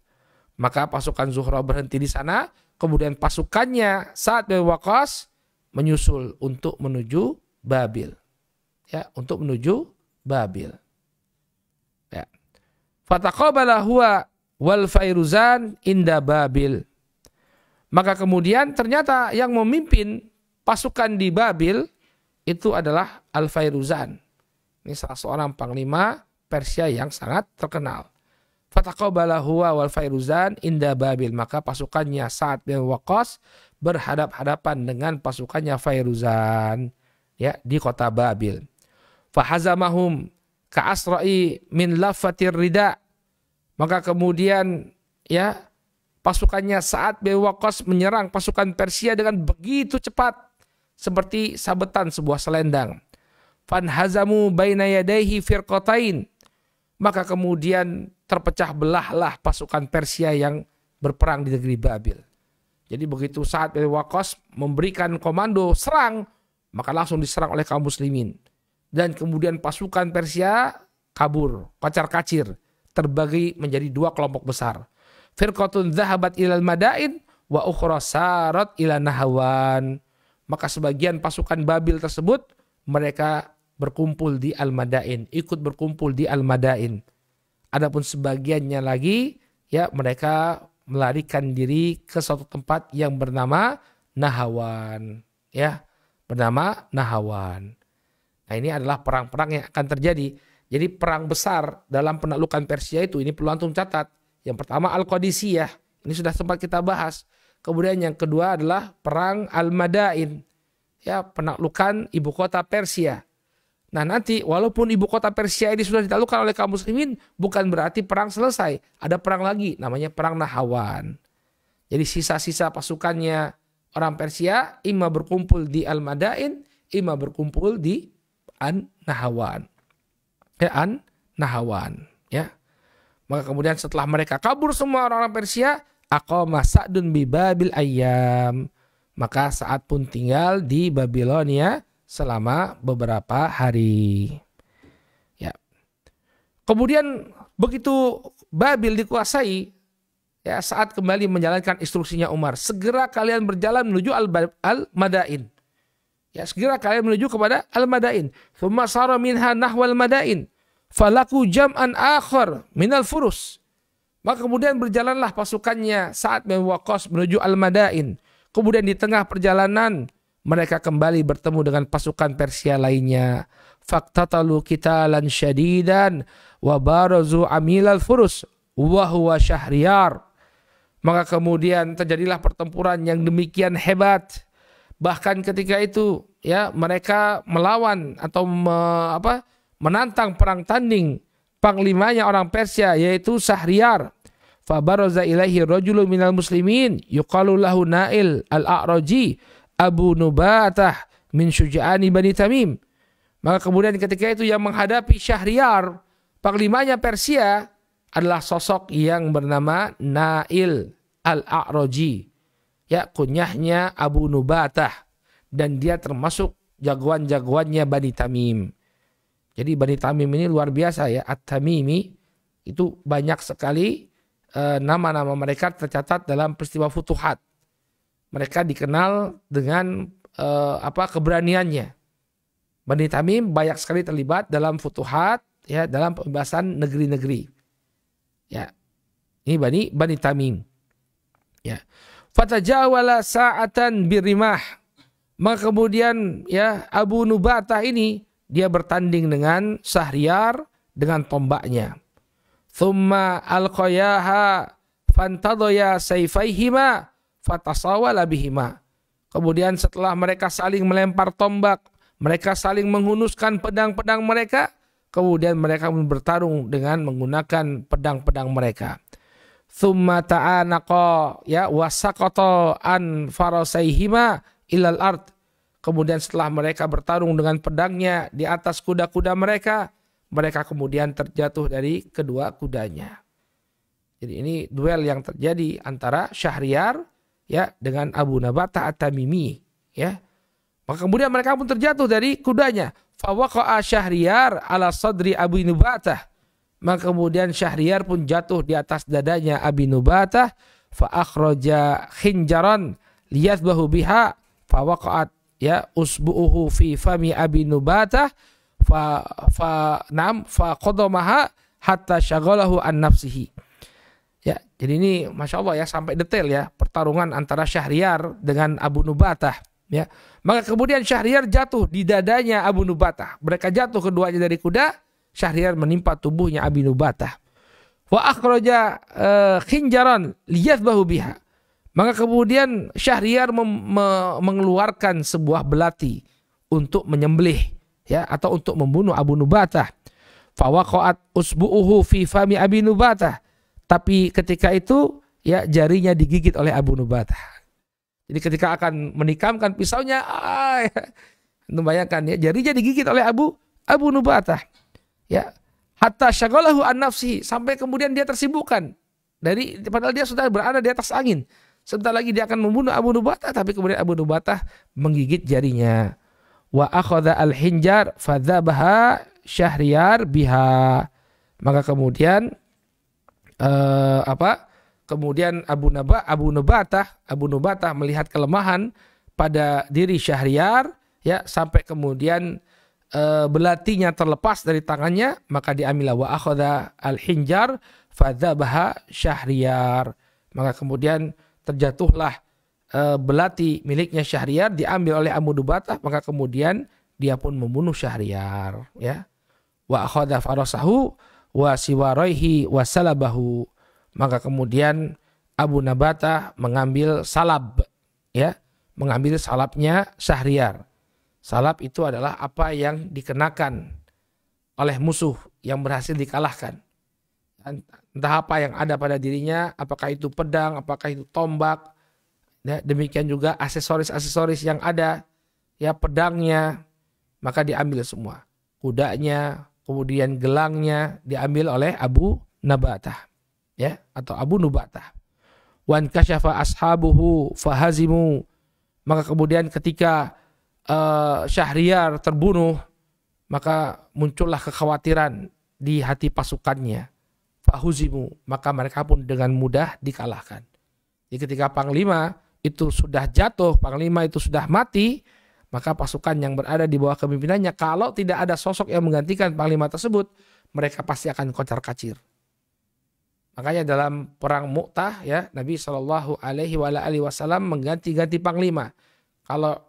Maka pasukan Zuhrah berhenti di sana, kemudian pasukannya Sa'ad bin Abi Waqqas menyusul untuk menuju Babil. Ya, untuk menuju Babil. Ya. Fataqabala huwa wal Fairuzan inda Babil. Maka kemudian ternyata yang memimpin pasukan di Babil itu adalah Al-Fairuzan. Ini salah seorang panglima Persia yang sangat terkenal. Fataqabala huwa wal Fairuzan inda Babil. Maka pasukannya Sa'ad bin Waqqas berhadap-hadapan dengan pasukannya Fairuzan, ya, di kota Babil. Fahazamahum ka'asra'i min lafatir rida. Maka kemudian, ya, pasukannya Sa'ad bin Waqqas menyerang pasukan Persia dengan begitu cepat seperti sabetan sebuah selendang. Fanhazamu baina yadaihi firqatain. Maka kemudian terpecah belahlah pasukan Persia yang berperang di negeri Babil. Jadi begitu Sa'ad bin Waqqas memberikan komando serang, maka langsung diserang oleh kaum muslimin. Dan kemudian pasukan Persia kabur, kacar-kacir, terbagi menjadi dua kelompok besar. Firqatun dhahabat ilal madain wa ukhra sarat ila Nahawan. Maka sebagian pasukan Babil tersebut mereka berkumpul di Al-Madain, ikut berkumpul di Al-Madain. Adapun sebagiannya lagi, ya, mereka melarikan diri ke suatu tempat yang bernama Nahawan, ya, bernama Nahawan. Nah, ini adalah perang-perang yang akan terjadi. Jadi perang besar dalam penaklukan Persia itu, ini perlu antum catat. Yang pertama Al-Qadisiyah, ini sudah sempat kita bahas. Kemudian yang kedua adalah perang Al-Madain, ya, penaklukan ibu kota Persia. Nah, nanti walaupun ibu kota Persia ini sudah ditaklukkan oleh kaum muslimin, bukan berarti perang selesai. Ada perang lagi, namanya perang Nahawan. Jadi sisa-sisa pasukannya orang Persia imma berkumpul di Al-Madain, imma berkumpul di An-Nahawan. Ya, An-Nahawan, ya. Maka kemudian setelah mereka kabur semua orang-orang Persia, aqama Sa'dun bi Babil ayyam. Maka Sa'ad pun tinggal di Babilonia selama beberapa hari. Ya. Kemudian begitu Babil dikuasai, ya, Sa'ad kembali menjalankan instruksinya Umar. Segera kalian berjalan menuju Al-Madain. Ya, segera kalian menuju kepada Al-Madain. Tsumma sara minha nahwal Madain. Falaku jam'an akhar minal furus. Maka kemudian berjalanlah pasukannya Sa'ad bin Waqqas menuju Al-Madain. Kemudian di tengah perjalanan mereka kembali bertemu dengan pasukan Persia lainnya. Faqtatalu qitalan syadidan wa barazu amilal furus wa huwa Syahriyar. Maka kemudian terjadilah pertempuran yang demikian hebat. Bahkan ketika itu, ya, mereka melawan atau menantang perang tanding panglimanya orang Persia, yaitu Syahriyar. Fa baraza ilaihi rajulun minal muslimin yuqalu lahu Nail al-A'raji Abu Nubatah min Syuja'ani Bani Tamim. Maka kemudian ketika itu yang menghadapi Syahriyar, panglimanya Persia, adalah sosok yang bernama Nail al-A'raji. Ya, kunyahnya Abu Nubatah. Dan dia termasuk jagoan-jagoannya Bani Tamim. Jadi Bani Tamim ini luar biasa, ya. At-Tamimi itu banyak sekali nama-nama mereka tercatat dalam peristiwa Futuhat. Mereka dikenal dengan keberaniannya. Bani Tamim banyak sekali terlibat dalam Futuhat, ya, dalam pembebasan negeri-negeri. Ya, ini Bani Tamim. Ya, fatajawala sa'atan birimah. Maka kemudian, ya, Abu Nubatah ini dia bertanding dengan Syahriyar dengan tombaknya. Thumma alqayaha fantadaya sayfaihima fatasawala bihima. Kemudian setelah mereka saling melempar tombak, mereka saling menghunuskan pedang-pedang mereka, kemudian mereka bertarung dengan menggunakan pedang-pedang mereka. Thumma ta'anaqa, ya, wasaqata an farasaihima ilal ard. Kemudian setelah mereka bertarung dengan pedangnya di atas kuda-kuda mereka, mereka kemudian terjatuh dari kedua kudanya. Jadi ini duel yang terjadi antara Syahriyar, ya, dengan Abu Nubatah At-Tamimi, ya. Maka kemudian mereka pun terjatuh dari kudanya. Fawaqa'a Syahriyar ala sadri Abu Nubatah. Maka kemudian Syahriyar pun jatuh di atas dadanya Abi Nubatah. Fa akhraja khinjaran liyathbahu biha fawaqa'at, ya, usbu'uhu fi fami Abi Nubatah fa qadamaha hatta syaghalahu an nafsihi. Ya, jadi ini Masya Allah, ya, sampai detail, ya, pertarungan antara Syahriyar dengan Abu Nubatah, ya. Maka kemudian Syahriyar jatuh di dadanya Abu Nubatah. Mereka jatuh keduanya dari kuda, Syahriyar menimpa tubuhnya Abi Nubatah. Wa akhraja khinjaran liyadhbahu biha. Maka kemudian Syahriar mengeluarkan sebuah belati untuk menyembelih, ya, atau untuk membunuh Abu Nubatah. Fa waqa'at usbu'uhu fi fami Abi Nubatah. Tapi ketika itu, ya, jarinya digigit oleh Abu Nubatah. Jadi ketika akan menikamkan pisaunya, bayangkan, ya, jarinya digigit oleh Abu Nubatah. Ya, hatta syaghalahu an nafsihi, sampai kemudian dia tersibukkan padahal dia sudah berada di atas angin. Sebentar lagi dia akan membunuh Abu Nubatah, tapi kemudian Abu Nubatah menggigit jarinya. Wa akhadha al-hinjar fadzabaha Syahriar biha. Maka kemudian Kemudian Abu Nubatah melihat kelemahan pada diri Syahriar, ya, sampai kemudian belatinya terlepas dari tangannya, maka diambil wa akhadha al-hinjar fadzabaha Syahriar. Maka kemudian terjatuhlah belati miliknya Syahriar, diambil oleh Abu Nubatah, maka kemudian dia pun membunuh Syahriar, ya. Wa akhadha farasahu wa siwaraihi wa salabahu. Maka kemudian Abu Nubatah mengambil salab, ya, mengambil salabnya Syahriar. Salab itu adalah apa yang dikenakan oleh musuh yang berhasil dikalahkan. Entah apa yang ada pada dirinya, apakah itu pedang, apakah itu tombak, ya, demikian juga aksesoris-aksesoris yang ada, ya, pedangnya, maka diambil semua. Kudanya, kemudian gelangnya diambil oleh Abu Nubatah, ya, atau Abu Nubatah. Wan kasyafa ashabuhu fahazimu. Maka kemudian ketika Syahriar terbunuh, maka muncullah kekhawatiran di hati pasukannya. Fahuzimu, maka mereka pun dengan mudah dikalahkan. Jadi ketika panglima itu sudah jatuh, panglima itu sudah mati, maka pasukan yang berada di bawah kepemimpinannya, kalau tidak ada sosok yang menggantikan panglima tersebut, mereka pasti akan kocar-kacir. Makanya dalam perang Mu'tah, ya, Nabi SAW mengganti-ganti panglima. Kalau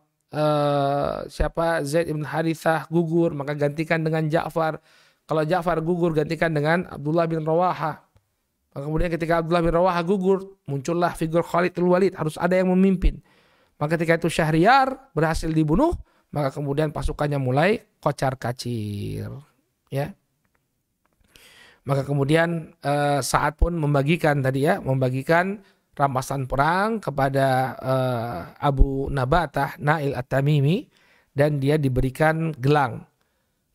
Zaid ibn Harithah gugur, maka gantikan dengan Ja'far. Kalau Ja'far gugur, gantikan dengan Abdullah bin Rawaha. Kemudian ketika Abdullah bin Rawaha gugur, muncullah figur Khalid al-Walid, harus ada yang memimpin. Maka ketika itu Syahriar berhasil dibunuh, maka kemudian pasukannya mulai kocar-kacir, ya. Maka kemudian Sa'ad pun membagikan rampasan perang kepada Abu Nubatah Nail At-Tamimi, dan dia diberikan gelang,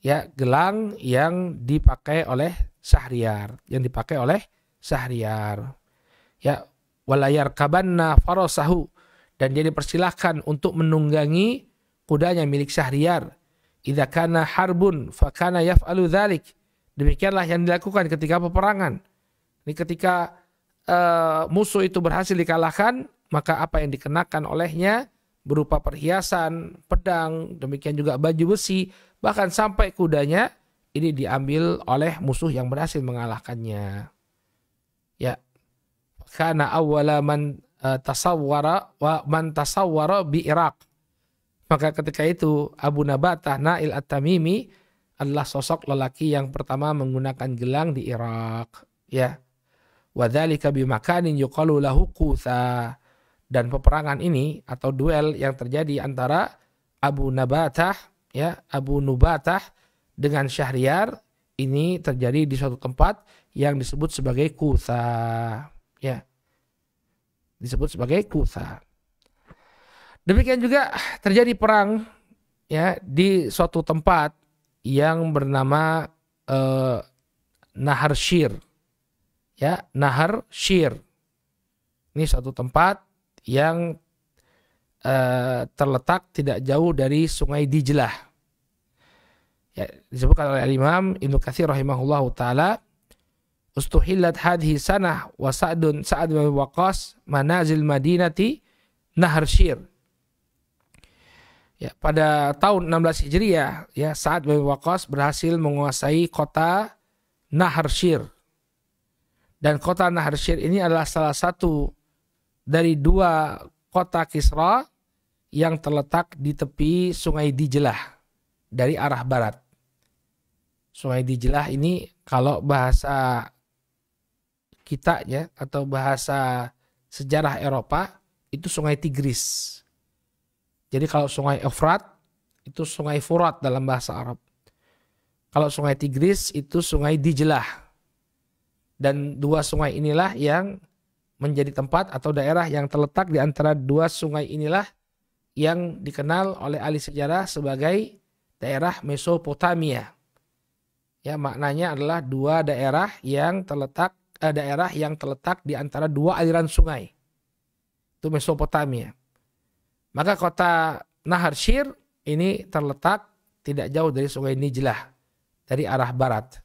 ya, gelang yang dipakai oleh Syahriar, ya, walayar kabanna farasahu, dan dia dipersilahkan untuk menunggangi kudanya milik Syahriar. Idza kana harbun fakana yaf'alu dzalik. Demikianlah yang dilakukan ketika peperangan. Ini ketika musuh itu berhasil dikalahkan, maka apa yang dikenakan olehnya berupa perhiasan, pedang, demikian juga baju besi, bahkan sampai kudanya ini diambil oleh musuh yang berhasil mengalahkannya. Ya, karena awwala man tasawwara bi Irak. Maka ketika itu Abu Nubatah Nail At-Tamimi adalah sosok lelaki yang pertama menggunakan gelang di Irak, ya. Wadzalika bimakanin yuqalu lahu Qutha. Dan peperangan ini atau duel yang terjadi antara Abu Nubatah dengan Syahriar ini terjadi di suatu tempat yang disebut sebagai Qutha, ya. Disebut sebagai Qutha. Demikian juga terjadi perang, ya, di suatu tempat yang bernama Nahar Shir. Ya, Nahar Shir. Ini suatu tempat yang terletak tidak jauh dari Sungai Dijlah. Ya, disebutkan oleh Imam Ibnu Katsir rahimahullahu taala, ustuhillat hadhihi sanah wa Sa'd bin Waqqas manazil Madinati Nahar Shir. Ya, pada tahun 16 Hijriah, ya, Sa'd bin Waqqas berhasil menguasai kota Nahar Shir. Dan kota Nahar Shir ini adalah salah satu dari dua kota Kisra yang terletak di tepi Sungai Dijlah dari arah barat. Sungai Dijlah ini kalau bahasa kita ya atau bahasa sejarah Eropa itu Sungai Tigris. Jadi kalau Sungai Efrat itu Sungai Furat dalam bahasa Arab. Kalau Sungai Tigris itu Sungai Dijlah. Dan dua sungai inilah yang menjadi tempat atau daerah yang terletak di antara dua sungai inilah yang dikenal oleh ahli sejarah sebagai daerah Mesopotamia. Ya, maknanya adalah dua daerah yang terletak di antara dua aliran sungai. Itu Mesopotamia. Maka kota Naharsyir ini terletak tidak jauh dari Sungai Dijlah dari arah barat.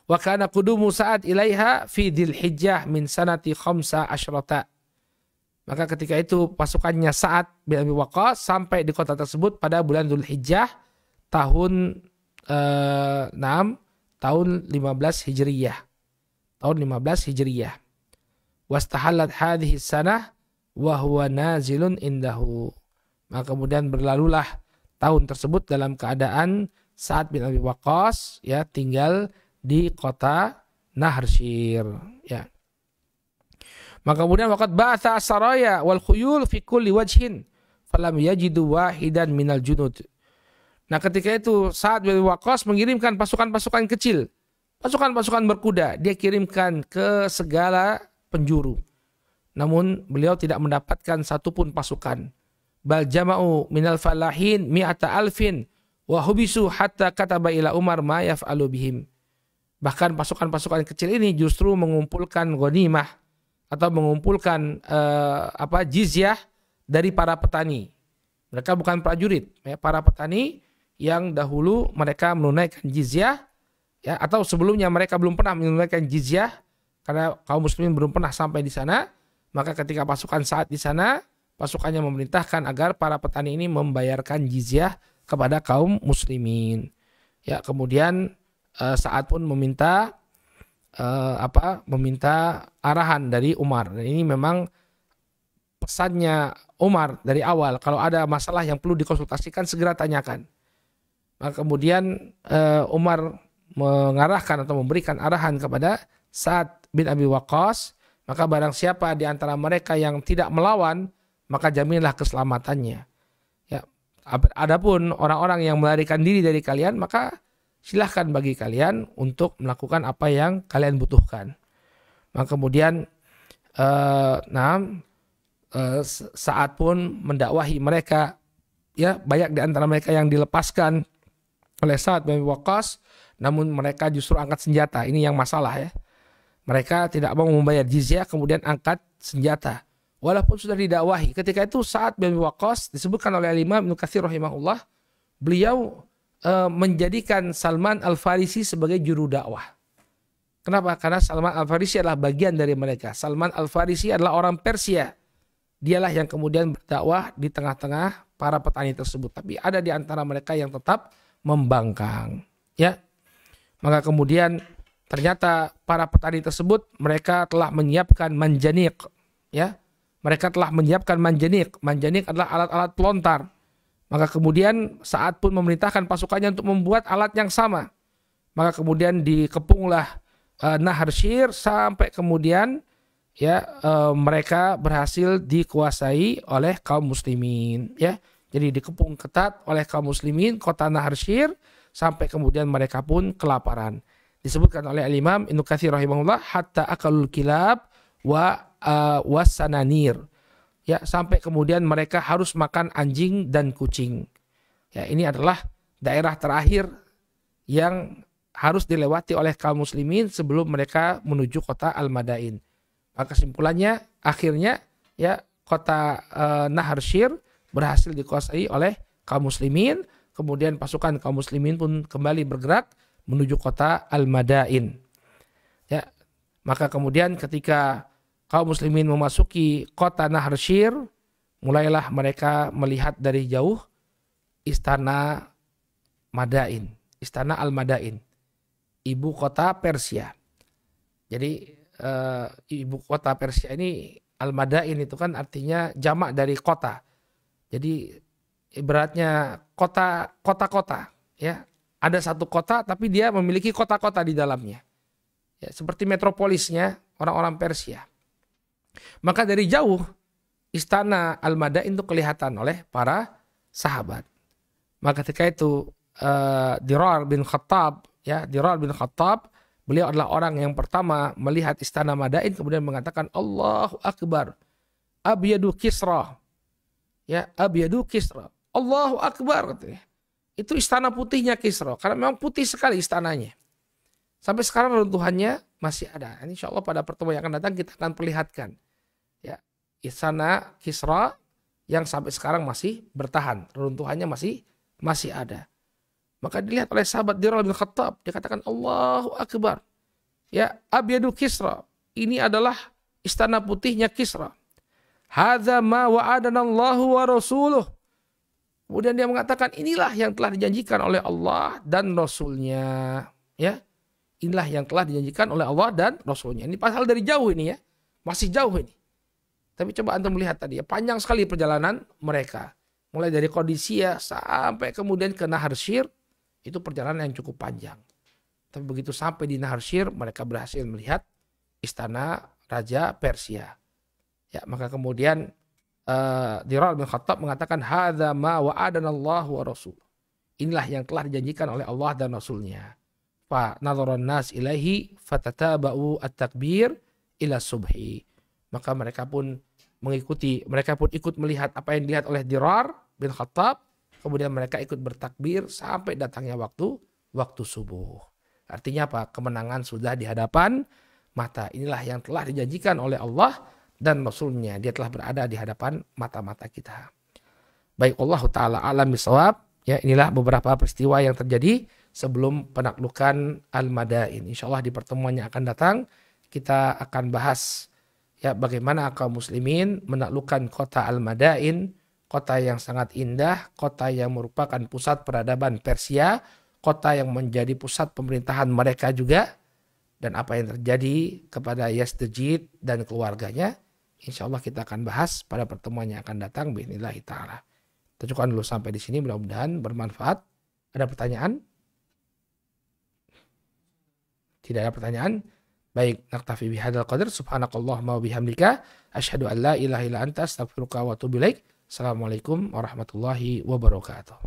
Wa kana qudumu Sa'ad ilaiha fi Dzulhijjah min sanati khamsa asyrata. Maka ketika itu pasukannya Sa'ad bin Abi Waqqas sampai di kota tersebut pada bulan Dzulhijjah tahun 15 Hijriyah. Tahun 15 Hijriyah. Wastahallat hadhihi sanah wa huwa nazilun indahu. Maka kemudian berlalulah tahun tersebut dalam keadaan Sa'ad bin Abi Waqqas ya tinggal di kota Naharsyir ya. Maka kemudian waqad ba'atha as-saraya wal khuyul fi kulli wajhin falam yajidu wahidan minal junud. Nah, ketika itu Sa'ad bin Abi Waqqas mengirimkan pasukan-pasukan kecil, pasukan-pasukan berkuda, dia kirimkan ke segala penjuru. Namun beliau tidak mendapatkan satupun pasukan. Bal jama'u minal falahin mi'ata alfin wa hubisu hatta kataba ila Umar ma yaf'alu bihim. Bahkan pasukan-pasukan kecil ini justru mengumpulkan ghanimah atau mengumpulkan jizyah dari para petani. Mereka bukan prajurit, ya, para petani yang dahulu mereka menunaikan jizyah ya, atau sebelumnya mereka belum pernah menunaikan jizyah karena kaum muslimin belum pernah sampai di sana. Maka ketika pasukan Sa'ad di sana, pasukannya memerintahkan agar para petani ini membayarkan jizyah kepada kaum muslimin. Ya, kemudian Sa'ad pun meminta arahan dari Umar. Dan ini memang pesannya Umar dari awal, kalau ada masalah yang perlu dikonsultasikan segera tanyakan. Maka kemudian Umar mengarahkan atau memberikan arahan kepada Sa'ad bin Abi Waqqas, maka barang siapa di antara mereka yang tidak melawan, maka jaminlah keselamatannya. Ya, adapun orang-orang yang melarikan diri dari kalian, maka silahkan bagi kalian untuk melakukan apa yang kalian butuhkan. Maka kemudian Sa'ad pun mendakwahi mereka, ya, banyak di antara mereka yang dilepaskan oleh Sa'ad bin Abi Waqqas, namun mereka justru angkat senjata. Ini yang masalah ya. Mereka tidak mau membayar jizyah, kemudian angkat senjata. Walaupun sudah didakwahi. Ketika itu Sa'ad bin Abi Waqqas disebutkan oleh Imam Ibnu Katsir rahimahullah, beliau menjadikan Salman Al-Farisi sebagai juru dakwah. Kenapa? Karena Salman Al-Farisi adalah bagian dari mereka. Salman Al-Farisi adalah orang Persia. Dialah yang kemudian berdakwah di tengah-tengah para petani tersebut. Tapi ada di antara mereka yang tetap membangkang. Ya, maka kemudian ternyata para petani tersebut mereka telah menyiapkan manjanik, ya. Mereka telah menyiapkan manjanik. Manjanik adalah alat-alat pelontar. Maka kemudian Sa'ad pun memerintahkan pasukannya untuk membuat alat yang sama. Maka kemudian dikepunglah Naharsyir sampai kemudian ya mereka berhasil dikuasai oleh kaum muslimin, ya. Jadi dikepung ketat oleh kaum muslimin kota Naharsyir sampai kemudian mereka pun kelaparan. Disebutkan oleh Imam Ibnu Katsir rahimahullah, hatta akalul kilab wasananir. Ya, sampai kemudian mereka harus makan anjing dan kucing. Ya, ini adalah daerah terakhir yang harus dilewati oleh kaum muslimin sebelum mereka menuju kota Al-Madain. Maka kesimpulannya akhirnya ya kota Naharsyir berhasil dikuasai oleh kaum muslimin. Kemudian pasukan kaum muslimin pun kembali bergerak menuju kota Al-Madain. Ya, maka kemudian ketika kaum muslimin memasuki kota Naharsyir, mulailah mereka melihat dari jauh istana Madain, istana Al-Madain, ibu kota Persia. Jadi ibu kota Persia ini Al-Madain itu kan artinya jamak dari kota. Jadi ibaratnya kota-kota, ya. Ada satu kota tapi dia memiliki kota-kota di dalamnya. Ya, seperti metropolisnya orang-orang Persia. Maka dari jauh istana Al-Madain itu kelihatan oleh para sahabat. Maka ketika itu Dirar bin Khattab, ya, Dirar bin Khattab, beliau adalah orang yang pertama melihat istana Madain kemudian mengatakan Allahu Akbar, Abyadu Kisra. Ya, Abyadu Kisra. Allahu Akbar, katanya. Itu istana putihnya Kisra, karena memang putih sekali istananya. Sampai sekarang runtuhannya masih ada. Insya Allah pada pertemuan yang akan datang kita akan perlihatkan, ya, istana Kisra yang sampai sekarang masih bertahan, runtuhannya masih ada. Maka dilihat oleh sahabat Dirar bin Khattab, dia katakan Allahu Akbar. Ya, Abyadu Kisra. Ini adalah istana putihnya Kisra. Hadza ma wa'adana Allahu wa rasuluh. Kemudian dia mengatakan inilah yang telah dijanjikan oleh Allah dan Rasulnya. Ya, inilah yang telah dijanjikan oleh Allah dan Rasulnya. Ini pasal dari jauh ini ya, masih jauh ini. Tapi coba antum melihat tadi ya, panjang sekali perjalanan mereka. Mulai dari Qadisiyah sampai kemudian ke Nahar Syir, itu perjalanan yang cukup panjang. Tapi begitu sampai di Nahar Syir, mereka berhasil melihat istana Raja Persia. Ya, maka kemudian Dirar bin Khattab mengatakan hadza ma wa'adana Allah wa rasul. Inilah yang telah dijanjikan oleh Allah dan Rasulnya. Fa nadharan nas ilaihi fatataba'u at-takbir ila subhi. Maka mereka pun ikut melihat apa yang dilihat oleh Dirar bin Khattab. Kemudian mereka ikut bertakbir sampai datangnya waktu subuh. Artinya apa? Kemenangan sudah di hadapan mata. Inilah yang telah dijanjikan oleh Allah dan Rasulnya. Dia telah berada di hadapan mata-mata kita. Baik, Allah Ta'ala alam bisawab. Ya, inilah beberapa peristiwa yang terjadi sebelum penaklukan Al-Madain. Insya Allah di pertemuan yang akan datang kita akan bahas ya bagaimana kaum muslimin menaklukkan kota Al-Madain, kota yang sangat indah, kota yang merupakan pusat peradaban Persia, kota yang menjadi pusat pemerintahan mereka juga, dan apa yang terjadi kepada Yazdajid dan keluarganya. Insya Allah kita akan bahas pada pertemuan yang akan datang bi'idznillah ta'ala. Kita cukupkan dulu sampai di sini, mudah-mudahan bermanfaat. Ada pertanyaan? Tidak ada pertanyaan? Baik, naktafi bihadzal qadar. Subhanakallahumma wa bihamdika asyhadu an la ilaha illa anta astaghfiruka wa atubu ilaik. Assalamualaikum warahmatullahi wabarakatuh.